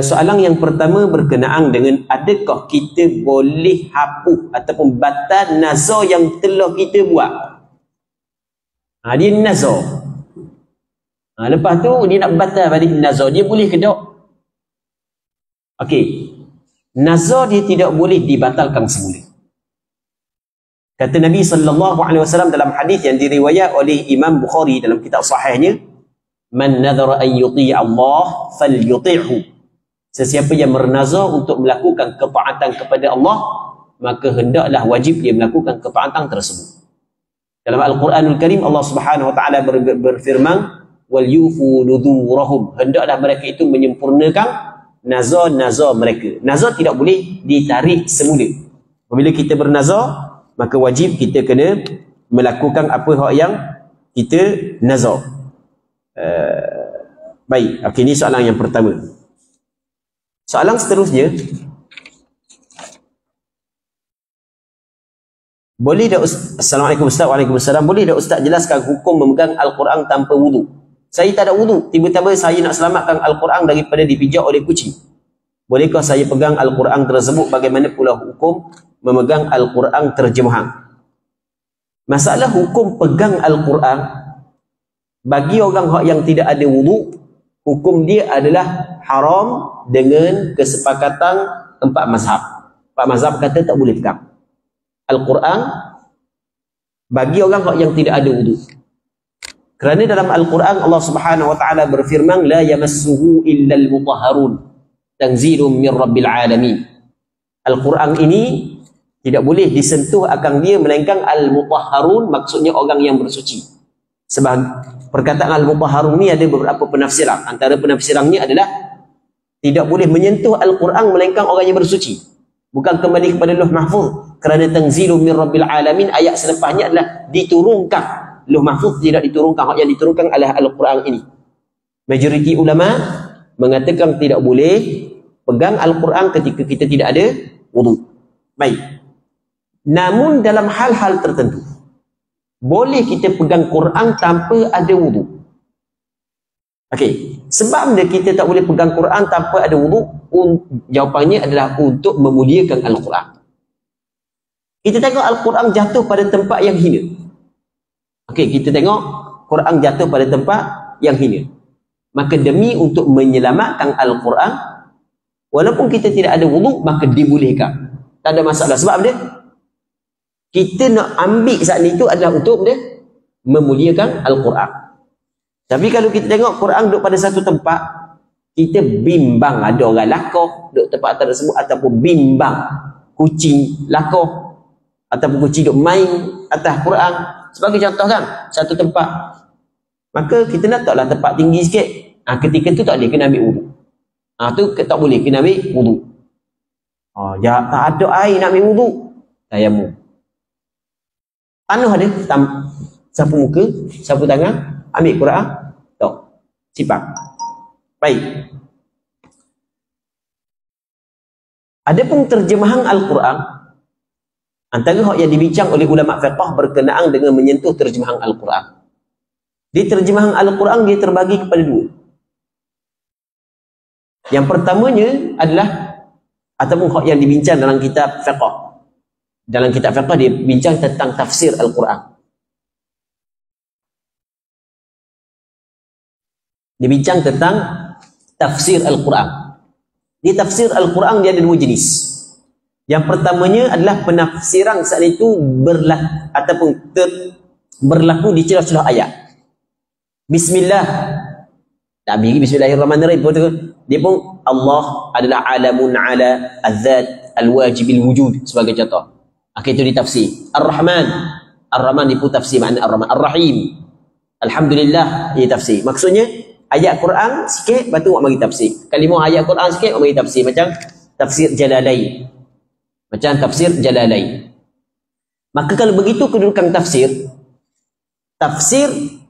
Soalan yang pertama berkenaan dengan adakah kita boleh hapus ataupun batal nazar yang telah kita buat. Dia nazar. Lepas tu dia nak batal balik nazar. Dia boleh ke tak? Okey. Nazar dia tidak boleh dibatalkan semula. Kata Nabi SAW dalam hadis yang diriwayat oleh Imam Bukhari dalam kitab sahihnya, man nadhara an yuti'a Allah falyuti'hu. Sesiapa yang bernazar untuk melakukan ketaatan kepada Allah, maka hendaklah wajib dia melakukan ketaatan tersebut. Dalam Al-Quranul Karim Allah Subhanahu wa taala berfirman, wal yufu nudhurahum. Hendaklah mereka itu menyempurnakan nazar-nazar mereka. Nazar tidak boleh ditarik semula. Apabila kita bernazar, maka wajib kita kena melakukan apa hak yang kita nazar. Baik, okey, ini soalan yang pertama. Soalan seterusnya, boleh tak Assalamualaikum Ustaz. Waalaikumsalam. Boleh tak Ustaz jelaskan hukum memegang Al-Quran tanpa wudu? Saya tak ada wudu, tiba-tiba saya nak selamatkan Al-Quran daripada dipijak oleh kucing. Bolehkah saya pegang Al-Quran tersebut? Bagaimana pula hukum memegang Al-Quran terjemahan? Masalah hukum pegang Al-Quran bagi orang yang tidak ada wudu, hukum dia adalah haram dengan kesepakatan 4 mazhab. 4 mazhab kata tak boleh pegang Al-Quran bagi orang yang tidak ada wudu. Kerana dalam Al-Quran Allah Subhanahu wa taala berfirman, la yamassuhu illal mutahharun tanzilun min rabbil alamin. Al-Quran ini tidak boleh disentuh akan dia melainkan al-mutahharun, maksudnya orang yang bersuci. Sebab perkataan al-mutahharun ni ada beberapa penafsiran. Antara penafsirannya adalah tidak boleh menyentuh Al-Quran melainkan orang yang bersuci. Bukan kembali kepada Lauh Mahfuz. Kerana tanzilun min rabbil alamin, ayat selepasnya adalah diturunkan. Lauh Mahfuz tidak diturunkan. Hak yang diturunkan adalah Al-Quran ini. Majoriti ulama mengatakan tidak boleh pegang Al-Quran ketika kita tidak ada wudu. Baik. Namun dalam hal-hal tertentu boleh kita pegang Quran tanpa ada wudu. Okey, sebab kita tak boleh pegang Quran tanpa ada wudu, jawapannya adalah untuk memuliakan Al-Quran. Kita tengok Al-Quran jatuh pada tempat yang hina. Okey, kita tengok Quran jatuh pada tempat yang hina. Maka demi untuk menyelamatkan Al-Quran, walaupun kita tidak ada wudu, maka dibolehkan. Tak ada masalah. Sebab dia kita nak ambil saat itu adalah untuk dia memuliakan Al-Quran. Tapi kalau kita tengok Quran duduk pada satu tempat, kita bimbang ada orang lakoh duduk tempat tersebut, ataupun bimbang kucing lakoh, ataupun kucing duduk main atas Quran. Sebagai contoh kan, satu tempat. Maka kita nak taklah tempat tinggi sikit. Ketika tu tak boleh, kena ambil wudu. Tu tak boleh, kena ambil wudu. Ya, tak ada air nak ambil wudu, tayamum. Tanah ada, sapu muka, sapu tangan, ambil Quran, tak, sipak. Baik. Adapun terjemahan Al-Quran, antara hak yang dibincang oleh ulama fiqh berkenaan dengan menyentuh terjemahan Al-Quran. Di terjemahan Al-Quran dia terbagi kepada dua. Yang pertamanya adalah, ataupun hak yang dibincang dalam kitab fiqh. Dalam kitab fiqh dia bincang tentang tafsir Al-Quran. Dia bincang tentang tafsir Al-Quran. Di tafsir Al-Quran dia ada dua jenis. Yang pertamanya adalah penafsiran saat itu berlaku di celah-celah ayat. Bismillah. Nabi Bismillahirrahmanirrahim. Dia pun Allah adalah alamun ala az-zat al-wajibil wujud sebagai contoh. Itu ditafsir. Ar-Rahman. Ar-Rahman dia pun tafsir makna Ar-Rahman. Ar-Rahim. Alhamdulillah dia tafsir. Maksudnya ayat Quran sikit, lepas tu awak bagi tafsir. Kalimah ayat Quran sikit, awak bagi tafsir. Macam tafsir Jalalain. Maka kalau begitu kedudukan tafsir,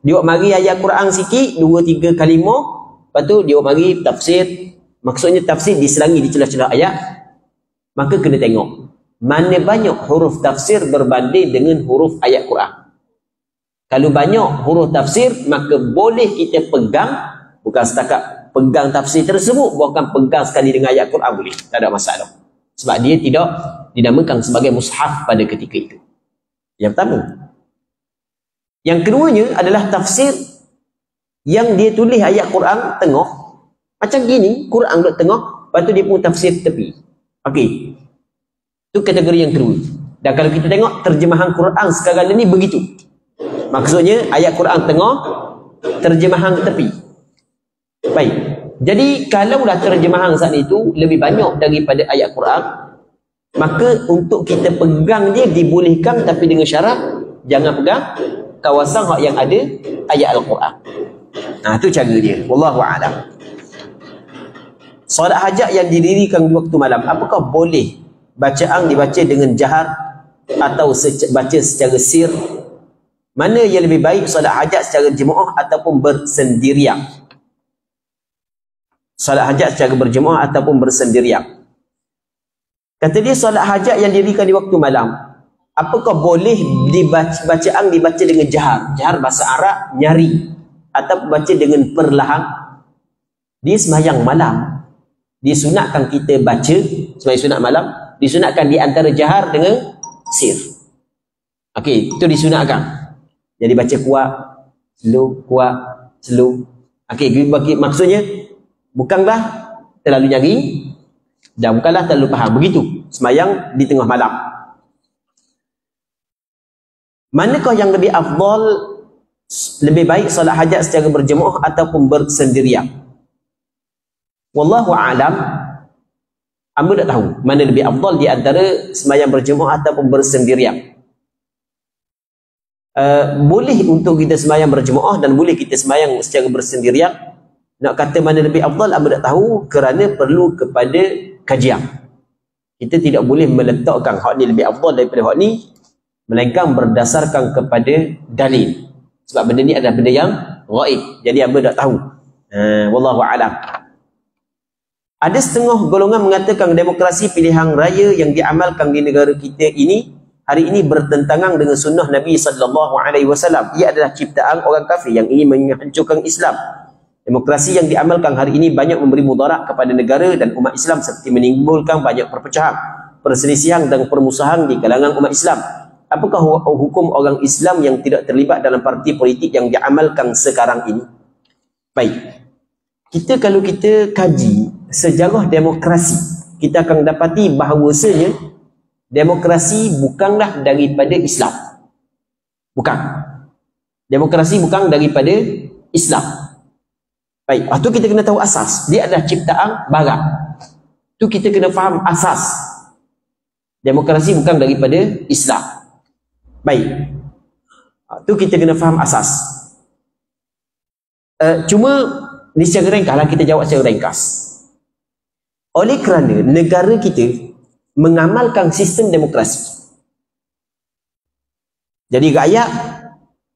dia awak mari ayat Quran sikit, 2-3 kalimah, lepas tu dia awak mari tafsir. Maksudnya tafsir diselangi di celah-celah ayat. Maka kena tengok mana banyak huruf tafsir berbanding dengan huruf ayat Quran. Kalau banyak huruf tafsir, maka boleh kita pegang, bukan setakat pegang tafsir tersebut, bahkan pegang sekali dengan ayat Quran boleh, tak ada masalah. Sebab dia tidak dinamakan sebagai mushaf pada ketika itu. Yang pertama. Yang keduanya adalah tafsir yang dia tulis ayat Quran tengah, macam gini, Quran duduk tengah, lepas tu dia pun tafsir tepi. Itu kategori yang kedua. Dan kalau kita tengok terjemahan Quran sekarang ini begitu. Maksudnya ayat Quran tengah, terjemahan tepi. Baik. Jadi kalaulah terjemahan saat itu lebih banyak daripada ayat Quran, maka untuk kita pegang dia dibolehkan, tapi dengan syarat jangan pegang kawasan yang ada ayat Al-Quran. Itu cara dia. Wallahu a'lam. Solat hajat yang didirikan di waktu malam, apakah boleh bacaan dibaca dengan jahar atau baca secara sir? Mana yang lebih baik, solat hajat secara jemaah ataupun bersendirian? Solat hajat secara berjemaah ataupun bersendirian. Kata dia, solat hajat yang didirikan di waktu malam, apakah boleh bacaan dibaca dengan jahar? Jahar bahasa Arab, nyari. Atau baca dengan perlahan. Dia sembahyang malam, disunatkan kita baca sebagai sunat malam, disunatkan di antara jahar dengan sir. Itu disunatkan. Jadi baca kuat, slow. Maksudnya bukanlah terlalu nyaring dan bukanlah terlalu faham. Begitu sembahyang di tengah malam. Manakah yang lebih afdal, lebih baik solat hajat secara berjemaah ataupun bersendirian? Wallahu a'lam. Hamba tak tahu mana lebih afdal di antara sembahyang berjemaah ataupun bersendirian. Boleh untuk kita sembahyang berjemaah dan boleh kita sembahyang secara bersendirian. Nak kata mana lebih afdal, hamba tak tahu, kerana perlu kepada kajian. Kita tidak boleh meletakkan hak ni lebih afdal daripada hak ni, melainkan berdasarkan kepada dalil. Sebab benda ni adalah benda yang ghaib. Jadi hamba tak tahu. Wallahu a'lam. Ada setengah golongan mengatakan demokrasi pilihan raya yang diamalkan di negara kita ini hari ini bertentangan dengan sunnah Nabi SAW. Ia adalah ciptaan orang kafir yang ingin menghancurkan Islam. Demokrasi yang diamalkan hari ini banyak memberi mudarat kepada negara dan umat Islam, seperti menimbulkan banyak perpecahan, perselisihan dan permusuhan di kalangan umat Islam. Apakah hukum orang Islam yang tidak terlibat dalam parti politik yang diamalkan sekarang ini? Baik. Kalau kita kaji sejarah demokrasi, kita akan dapati bahawasanya demokrasi bukanlah daripada Islam. Bukan. Demokrasi bukan daripada Islam. Baik, itu kita kena tahu asas. Dia adalah ciptaan barat. Itu kita kena faham asas. Demokrasi bukan daripada Islam. Baik. Itu kita kena faham asas. Cuma Ini secara ringkas lah, kita jawab secara ringkas. Oleh kerana negara kita mengamalkan sistem demokrasi, jadi rakyat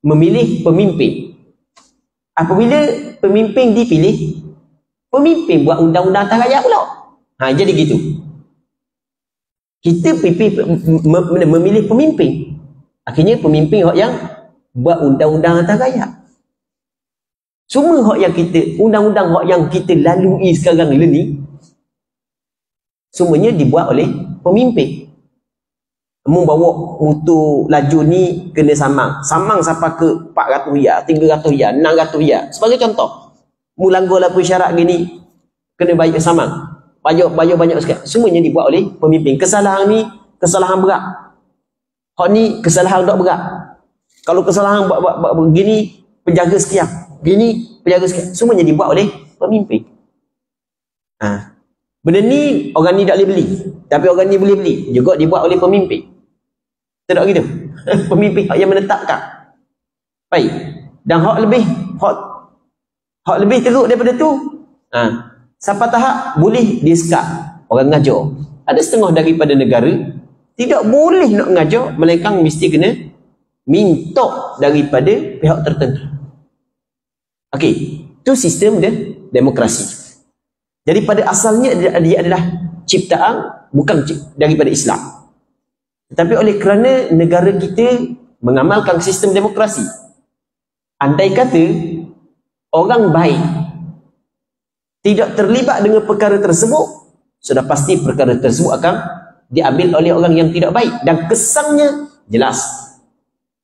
memilih pemimpin. Apabila pemimpin dipilih, pemimpin buat undang-undang atas rakyat pula. Jadi gitu. Kita memilih pemimpin. Akhirnya pemimpin yang buat undang-undang atas rakyat. Semua hak yang kita, undang-undang hak yang kita lalui sekarang ni, semuanya dibuat oleh pemimpin. Mu bawa motor laju ni kena samang. Samang sampai ke 400 riyal, 300 riyal, 600 riyal. Sebagai contoh, mu langgar lah syarat gini, kena bayar samang. Bayar banyak sekali. Semuanya dibuat oleh pemimpin. Kesalahan ni, kesalahan berat. Hak ni, kesalahan tak berat. Kalau kesalahan buat begini, penjaga sekian. Gini, penjaga sekian. Semuanya dibuat oleh pemimpin. Benda ni, orang ni tak boleh beli. Tapi orang ni boleh beli. Juga dibuat oleh pemimpin. Tidak gitu. Pemimpin yang menetapkan. Baik. Dan hak lebih teruk daripada tu. Sampai tahap boleh disekat orang ngajar. Ada setengah daripada negara tidak boleh nak ngajar, melainkan mesti kena minta daripada pihak tertentu. Okey, itu sistem demokrasi. Jadi pada asalnya dia adalah ciptaan bukan daripada Islam. Tetapi oleh kerana negara kita mengamalkan sistem demokrasi, andai kata orang baik tidak terlibat dengan perkara tersebut, sudah pasti perkara tersebut akan diambil oleh orang yang tidak baik. Dan kesannya jelas.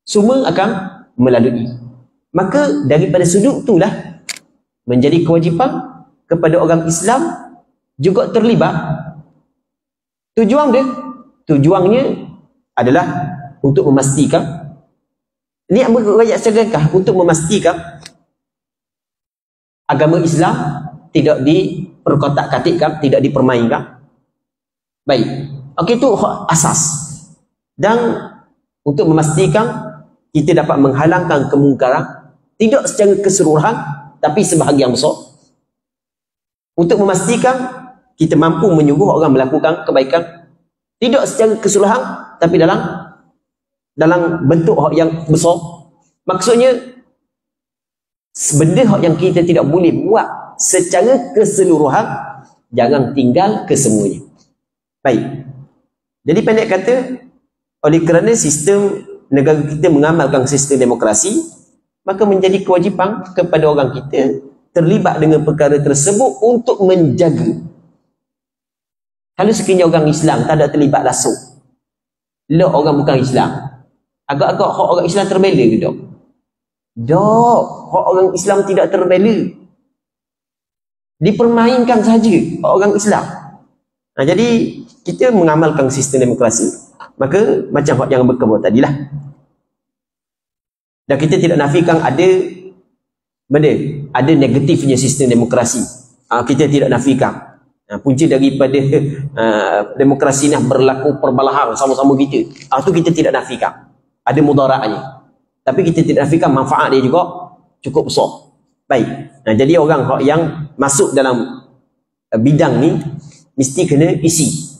Semua akan melalui. Maka daripada sudut itulah menjadi kewajipan kepada orang Islam juga terlibat. Tujuannya adalah untuk memastikan, ini rakyat secara ringkas, untuk memastikan agama Islam tidak diperkotak-katikkan, tidak dipermainkan. Baik. Okey, itu asas. Dan untuk memastikan kita dapat menghalangkan kemungkaran, tidak secara keseluruhan, tapi sebahagian besar. Untuk memastikan kita mampu menyuruh orang melakukan kebaikan, tidak secara keseluruhan, tapi dalam bentuk hak yang besar. Maksudnya, benda hak yang kita tidak boleh buat secara keseluruhan, jangan tinggal kesemuanya. Baik. Jadi pendek kata, oleh kerana sistem negara kita mengamalkan sistem demokrasi, maka menjadi kewajipan kepada orang kita terlibat dengan perkara tersebut untuk menjaga. Kalau sekiranya orang Islam tak ada terlibat langsung, orang bukan Islam, agak-agak hak orang Islam terbela ke tak? Tak, hak orang Islam tidak terbela. Dipermainkan saja orang Islam. Jadi kita mengamalkan sistem demokrasi, maka macam hak yang berkebut tadilah. Dan kita tidak nafikan ada negatifnya sistem demokrasi. Kita tidak nafikan. Punca daripada demokrasi ni berlaku perbalahan sama-sama kita. Itu kita tidak nafikan. Ada mudaratnya. Tapi kita tidak nafikan manfaat dia juga cukup besar. Baik. Jadi orang yang masuk dalam bidang ni mesti kena isi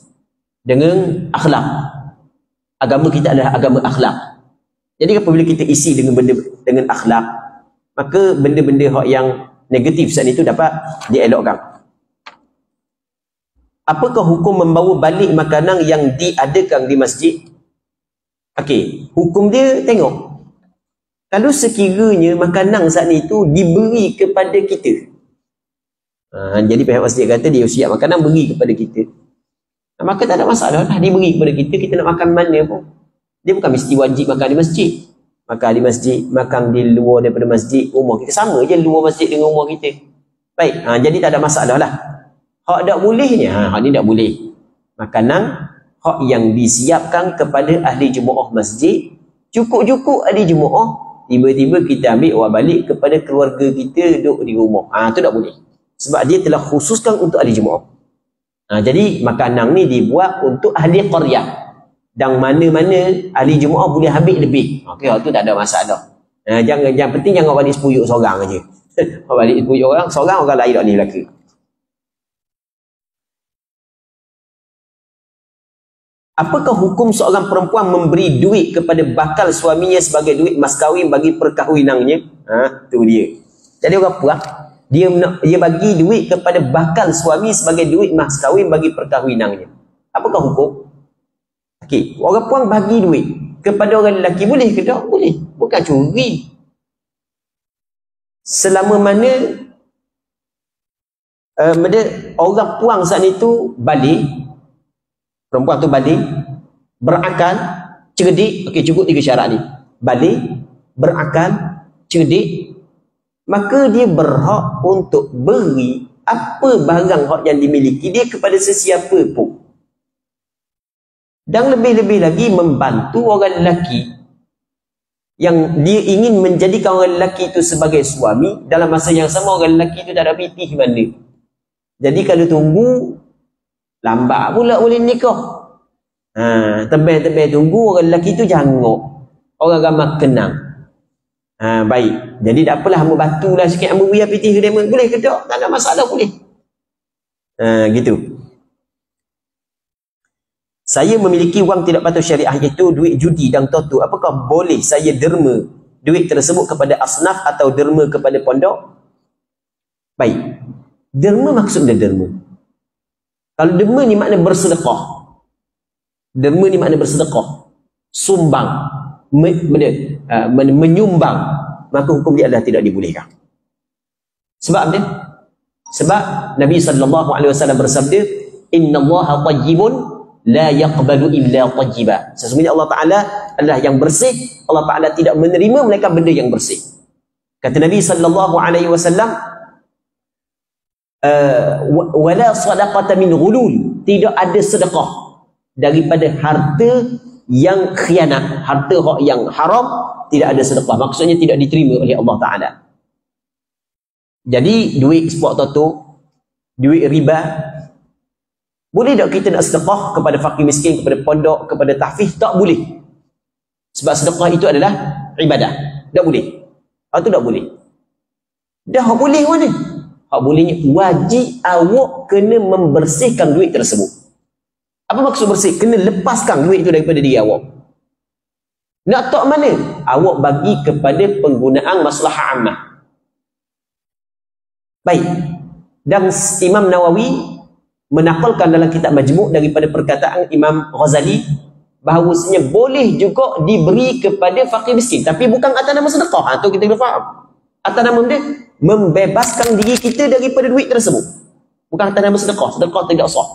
dengan akhlak. Agama kita adalah agama akhlak. Jadi apabila kita isi dengan akhlak, maka benda-benda yang negatif saat itu dapat dielokkan. Apakah hukum membawa balik makanan yang diadakan di masjid? Okey, hukum dia tengok. Kalau sekiranya makanan saat itu diberi kepada kita, jadi pihak masjid kata dia siap makanan beri kepada kita, maka tak ada masalah lah, dia beri kepada kita, kita nak makan mana pun. Dia bukan mesti wajib makan di masjid. Makan di masjid, makan di luar daripada masjid, rumah kita sama je luar masjid dengan rumah kita. Baik, jadi tak ada masalah lah. Hak tak bolehnya, hak ni tak boleh. Makanan hak yang disiapkan kepada ahli jemaah masjid, cukup-cukup ahli jemaah, tiba-tiba kita ambil awak balik kepada keluarga kita duduk di rumah. Itu tak boleh. Sebab dia telah khususkan untuk ahli jemaah. Jadi makanan ni dibuat untuk ahli qaryah. Dan mana-mana ahli jemaah boleh ambil lebih. Okey, itu tak ada masalah. Jangan penting jangan balik sepuyuk seorang aja. Balik tunjuk orang, seorang orang lain tak boleh belaka. Apakah hukum seorang perempuan memberi duit kepada bakal suaminya sebagai duit mas kahwin bagi perkahwinannya? Tu dia. Jadi orang puas, dia bagi duit kepada bakal suami sebagai duit mas kahwin bagi perkahwinannya. Apakah hukum? Okey, orang puan bagi duit kepada orang lelaki boleh ke tak? Boleh. Bukan curi. Selama mana orang puang saat itu balik, perempuan tu balik, berakal, cerdik, okey cukup 3 syarat ni. Balik, berakal, cerdik, maka dia berhak untuk beri apa barang hak yang dimiliki dia kepada sesiapa pun. Dan lebih-lebih lagi membantu orang lelaki yang dia ingin menjadikan orang lelaki itu sebagai suami, dalam masa yang sama orang lelaki itu tak ada pitih mana. Jadi kalau tunggu, lambat pula boleh nikah. Tebel-tebel tunggu, orang lelaki itu jangok. Orang ramai kenang. Baik. Jadi tak apalah, hamba batulah sikit, hamba biar pitih ke dia. Boleh ke tak? Tak ada masalah, boleh. Gitu. Saya memiliki wang tidak patuh syariah, iaitu duit judi dan toto. Apakah boleh saya derma duit tersebut kepada asnaf atau derma kepada pondok? Baik. Derma maksudnya derma. Kalau derma ni makna bersedekah. Derma ni makna bersedekah. Sumbang. Menyumbang. Maka hukum dia adalah tidak dibolehkan. Sebab apa? Sebab Nabi SAW bersabda, "Innallaha tayyibun la yaqbalu illa tayyiba." Sesungguhnya Allah Ta'ala adalah yang bersih. Allah Ta'ala tidak menerima melainkan benda yang bersih. Kata Nabi SAW, wala sadaqata min ghulul, tidak ada sedekah daripada harta yang khianat, harta yang haram, tidak ada sedekah. Maksudnya tidak diterima oleh Allah Ta'ala. Jadi duit sport toto, duit riba, boleh tak kita nak sedekah kepada fakir miskin, kepada pondok, kepada tahfiz? Tak boleh. Sebab sedekah itu adalah ibadah. Tak boleh. Itu tak boleh. Dah boleh mana? Hak bolehnya wajib awak kena membersihkan duit tersebut. Apa maksud bersih? Kena lepaskan duit itu daripada diri awak. Nak tak mana? Awak bagi kepada penggunaan maslahah ammah. Baik. Dan Imam Nawawi menakalkan dalam kitab Majmu' daripada perkataan Imam Ghazali bahawasanya boleh juga diberi kepada fakir miskin, tapi bukan atas nama sedekah. Itu kita kena faham. Atas nama dia membebaskan diri kita daripada duit tersebut. Bukan atas nama sedekah. Sedekah tidak sah.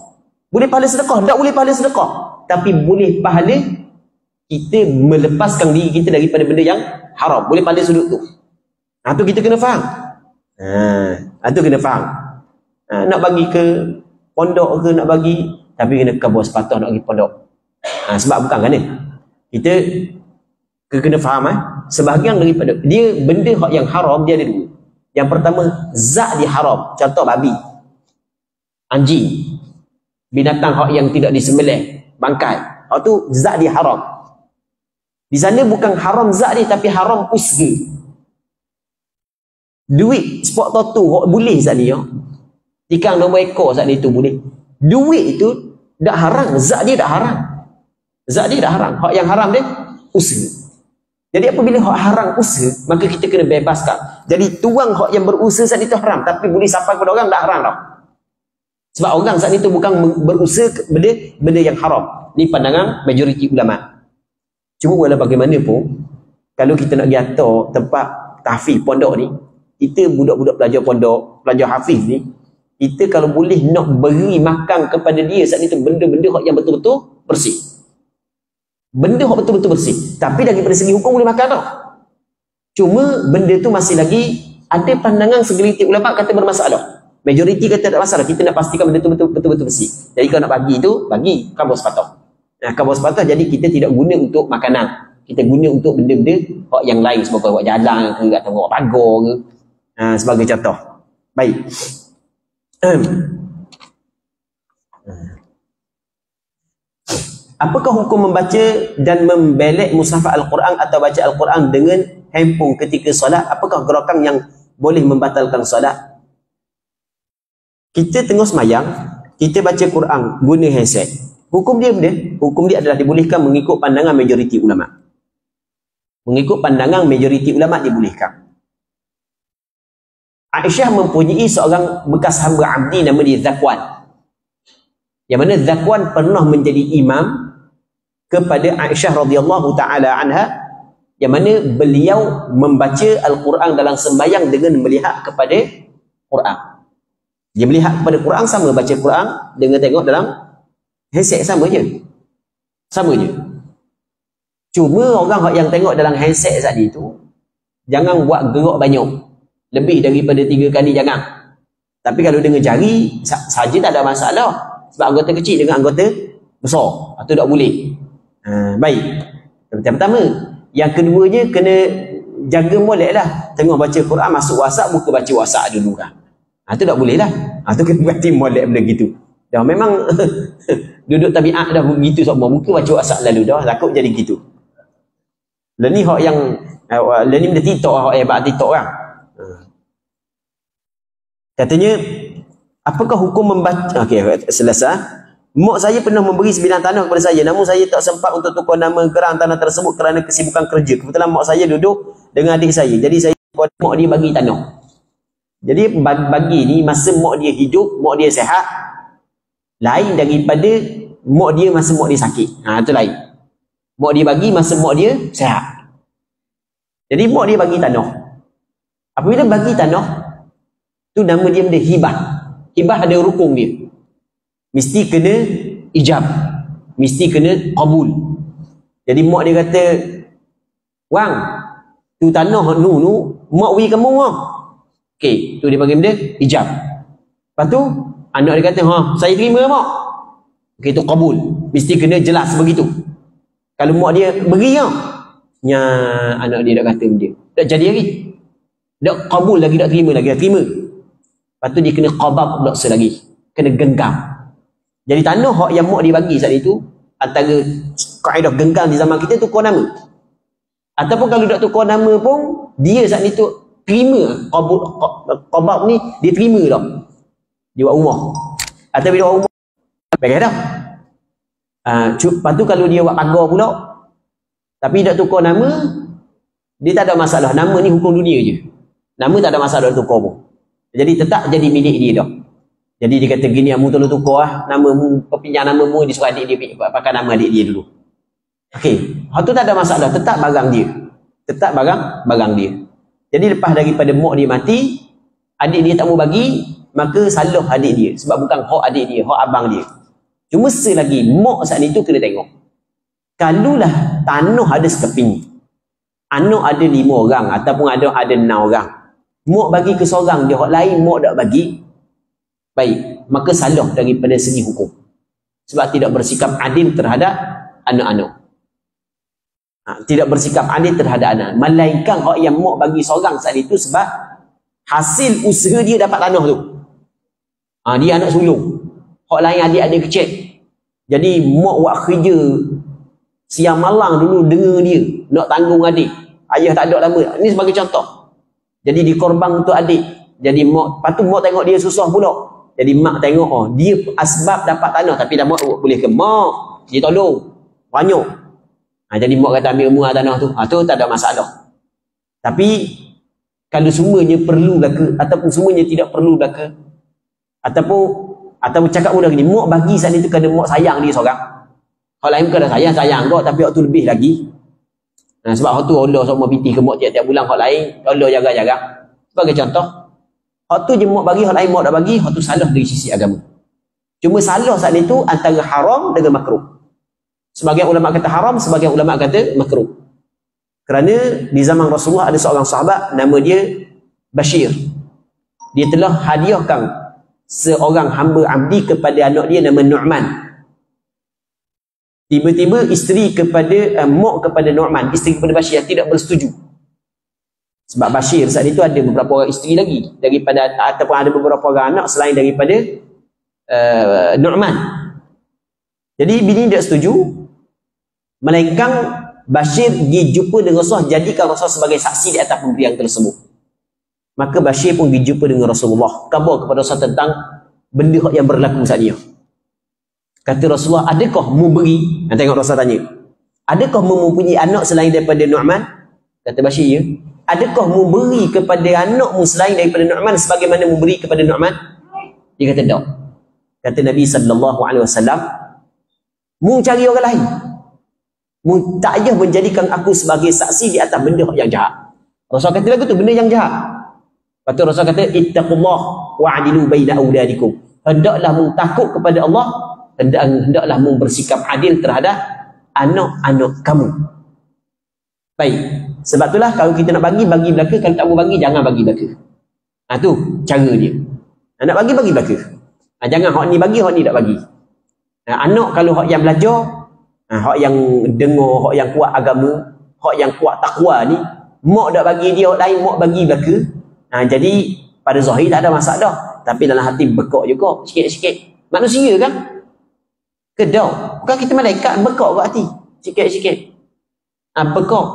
Boleh pahala sedekah, tak boleh pahala sedekah, tapi boleh pahala kita melepaskan diri kita daripada benda yang haram. Boleh pahala sudut tu. Itu kita kena faham. Itu kena faham. Nak bagi ke pondok ke nak bagi, tapi kena kabur sepatah nak pergi pondok. Sebab bukan kan kita kena faham sebahagian daripada dia benda yang haram dia ada dua. Yang pertama, zat dia haram. Contoh babi, anjing, binatang hak yang tidak disembelih, bangkai. Hak tu zat dia haram. Di sana bukan haram zat dia, tapi haram usaha. Duit sport toto hak boleh zat dia. Tikang nombor ekor zat dia tu boleh. Duit itu tak haram, zat dia tak haram. Zat dia tak haram. Hak yang haram dia usaha. Jadi apabila hak haram usaha, maka kita kena bebaskan. Jadi tuang hak yang berusaha saat itu haram, tapi boleh sampai kepada orang tak haram tau. Sebab orang saat itu bukan berusaha benda yang haram. Ini pandangan majoriti ulama. Cuma walau bagaimanapun, kalau kita nak giata tempat tahfiz pondok ni, kita budak-budak pelajar pondok, pelajar hafiz ni, kita kalau boleh nak beri makan kepada dia saat itu benda-benda yang betul-betul bersih. Benda yang betul-betul bersih. Tapi daripada segi hukum boleh makan tau. Cuma benda tu masih lagi ada pandangan segelintir ulama kata bermasalah. Majoriti kata tak masalah. Kita nak pastikan benda tu betul-betul bersih. Jadi kalau nak bagi tu, bagi kabur sepatah. Kabur sepatah jadi kita tidak guna untuk makanan. Kita guna untuk benda-benda yang lain. Sebagai buat jalan ke, atau buat pagar ke. Sebagai contoh. Baik. Apakah hukum membaca dan membelek mushaf Al-Quran atau baca Al-Quran dengan handphone ketika solat? Apakah gerakan yang boleh membatalkan solat. Kita tengah semayang, kita baca Quran guna handset. Hukum dia benda? Hukum dia adalah dibolehkan mengikut pandangan majoriti ulama. Mengikut pandangan majoriti ulama dibolehkan. Aisyah mempunyai seorang bekas hamba abdi nama dia Zakwan. Yang mana Zakwan pernah menjadi imam kepada Aisyah radhiyallahu taala anha, yang mana beliau membaca Al-Quran dalam sembahyang dengan melihat kepada Quran. Dia melihat kepada Quran sama baca Quran dengan tengok dalam handset, sama je. Sama je. Cuma orang yang tengok dalam handset tadi tu jangan buat gerak banyak. Lebih daripada 3 kali jangan. Tapi kalau dengan jari saja tak ada masalah. Sebab anggota kecil dengan anggota besar. Itu tak boleh. Baik. Yang pertama. Yang keduanya kena jaga molek lah. Tengok baca Quran masuk WhatsApp, buka baca WhatsApp dulu kan. Itu tak boleh lah. Itu kena berhati molek benda gitu. Dah memang duduk tabiat dah begitu semua. Buka baca WhatsApp lalu dah. Takut jadi gitu. Dan ni hak yang ni benda TikTok, hak hebat TikTok kan. Katanya, apakah hukum membaca? Okey, selesai. Mak saya pernah memberi 9 tanah kepada saya, namun saya tak sempat untuk tukar nama gerang tanah tersebut kerana kesibukan kerja. Kebetulan mak saya duduk dengan adik saya. Jadi saya mak dia bagi tanah. Jadi bagi ni masa mak dia hidup, mak dia sihat, lain daripada mak dia masa mak dia sakit. Itu lain. Mak dia bagi masa mak dia sihat. Jadi mak dia bagi tanah. Apabila bagi tanah, tu nama dia benda hibah. Hibah ada rukun dia. Mesti kena ijab. Mesti kena qabul. Jadi mak dia kata, "Wang, tu tanah nu mak bagi kamu ah." Okey, tu dia panggil benda ijab. Lepas tu anak dia kata, "Saya terima mak." Okey, tu qabul. Mesti kena jelas begitu. Kalau mak dia beri anak dia dah kata dia. Tak jadi lagi. Tak qabul lagi, tak terima lagi, tak terima. Lepas tu dia kena qabab pula lagi. Kena genggam. Jadi tanah hak yang mak dia bagi saat itu, antara kaedah genggam di zaman kita tukar nama. Ataupun kalau tak tukar nama pun, dia saat itu terima qabab ni, dia terima dah. Dia buat rumah. Atau bila buat rumah, baik dah. Lepas tu kalau dia buat pagar pula, tapi tak tukar nama, dia tak ada masalah. Nama ni hukum dunia je. Nama tak ada masalah tukar pun. Jadi tetap jadi milik dia dah. Jadi dia kata gini, kamu tolong tukar namamu, perpinjam namamu, dia suruh adik dia pakai nama adik dia dulu. Okey, hal tu tak ada masalah, tetap barang dia. Tetap barang dia. Jadi lepas daripada mak dia mati, adik dia tak mau bagi, maka salah adik dia. Sebab bukan hak adik dia, hak abang dia. Cuma selagi mak saat itu kena tengok. Kalulah tanah ada sekeping, anak ada 5 orang ataupun ada 6 orang. Mak bagi ke seorang dia, hak lain mak tak bagi. Baik, maka salah daripada segi hukum. Sebab tidak bersikap adil terhadap anak-anak. Tidak bersikap adil terhadap anak. Melainkan hak yang mak bagi seorang saat itu sebab hasil usaha dia dapat tanah tu. Dia anak sulung. Hak lain adik-adik kecil. Jadi mak buat kerja siang malam dulu dengar dia nak tanggung adik. Ayah tak ada lama. Ini sebagai contoh. Jadi dikorban untuk adik. Jadi mak, lepas tu mak tengok dia susah pula. Jadi mak tengok, dia asbab dapat tanah, tapi dah mak boleh ke? Mak, dia tolong. Banyak. Jadi mak kata ambil rumah tanah tu. Tu tak ada masalah. Tapi, kalau semuanya perlu belaka, ataupun semuanya tidak perlu belaka, ataupun cakap mudah gini, mak bagi saat itu kerana mak sayang dia seorang. Kalau lain bukan sayang kau, tapi waktu lebih lagi. Sebab waktu Allah semua piti ke mak tiap-tiap bulan, kalau lain, Allah jaga-jaga. Sebagai contoh, hak tu je mak bagi, hak lain mak tak bagi, hak tu salah dari sisi agama. Cuma salah saat itu antara haram dengan makruh. Sebagian ulama kata haram, sebagian ulama kata makruh. Kerana di zaman Rasulullah ada seorang sahabat nama dia Bashir. Dia telah hadiahkan seorang hamba abdi kepada anak dia nama Nu'man. Tiba-tiba isteri kepada mak kepada Nu'man, isteri kepada Bashir tidak bersetuju. Sebab Bashir saat itu ada beberapa orang isteri lagi daripada, ataupun ada beberapa orang anak selain daripada Nu'man. Jadi bini tidak setuju, melainkan Bashir dijumpa dengan Rasulullah, jadikan Rasulullah sebagai saksi di atas pemberian tersebut. Maka Bashir pun dijumpa dengan Rasulullah. Khabar kepada Rasul tentang benda yang berlaku saat ni. Kata Rasulullah, adakah mu beri? Tengok Rasul tanya, adakah mu mempunyai anak selain daripada Nu'man? Kata Bashir, ya. Adakah mu beri kepada anakmu selain daripada Nu'man sebagaimana mu beri kepada Nu'man? Dia kata, tak. Kata Nabi SAW, mu cari orang lain. Mu tak payah menjadikan aku sebagai saksi di atas benda yang jahat. Rasul kata lagu tu, benda yang jahat. Lepas tu Rasul kata, ittaqullah wa'adilu baina auladikum. Hendaklah mu takut kepada Allah, hendaklah mu bersikap adil terhadap anak-anak kamu. Baik. Sebab itulah kalau kita nak bagi belaka. Kalau tak mau bagi, jangan bagi belaka. Tu cara dia. Nak bagi belaka. Jangan hak ni bagi, hak ni tak bagi. Anak kalau hak yang belajar, hak yang dengar, hak yang kuat agama, hak yang kuat takwa ni, mak tak bagi dia, hak lain mak bagi belaka. Jadi pada zahir tak ada masalah, tapi dalam hati bekak juga sikit-sikit. Manusia kan? Kedau. Bukan kita malaikat, bekak kat hati. Sikit-sikit. Bekak.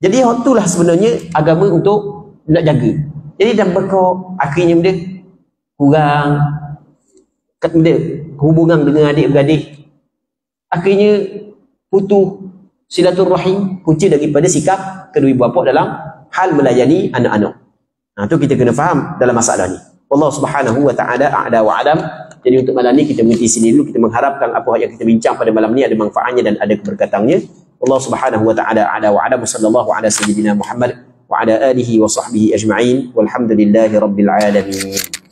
Jadi hak itulah sebenarnya agama untuk nak jaga. Jadi dah bekak, akhirnya benda kurang benda hubungan dengan adik-beradik. Akhirnya putus silaturahim, punca daripada sikap kedua ibu bapa dalam hal melayani anak-anak. Tu kita kena faham dalam masalah ni. Allah Subhanahu wa taala a'la wa alam. Jadi untuk malam ni kita berhenti sini dulu. Kita mengharapkan apa yang kita bincang pada malam ni ada manfaatnya dan ada keberkatannya. Allah Subhanahu wa taala a'la wa alam. Sallallahu ala sayyidina Muhammad wa ala alihi wa sahbihi ajma'in. Walhamdulillahi rabbil alamin.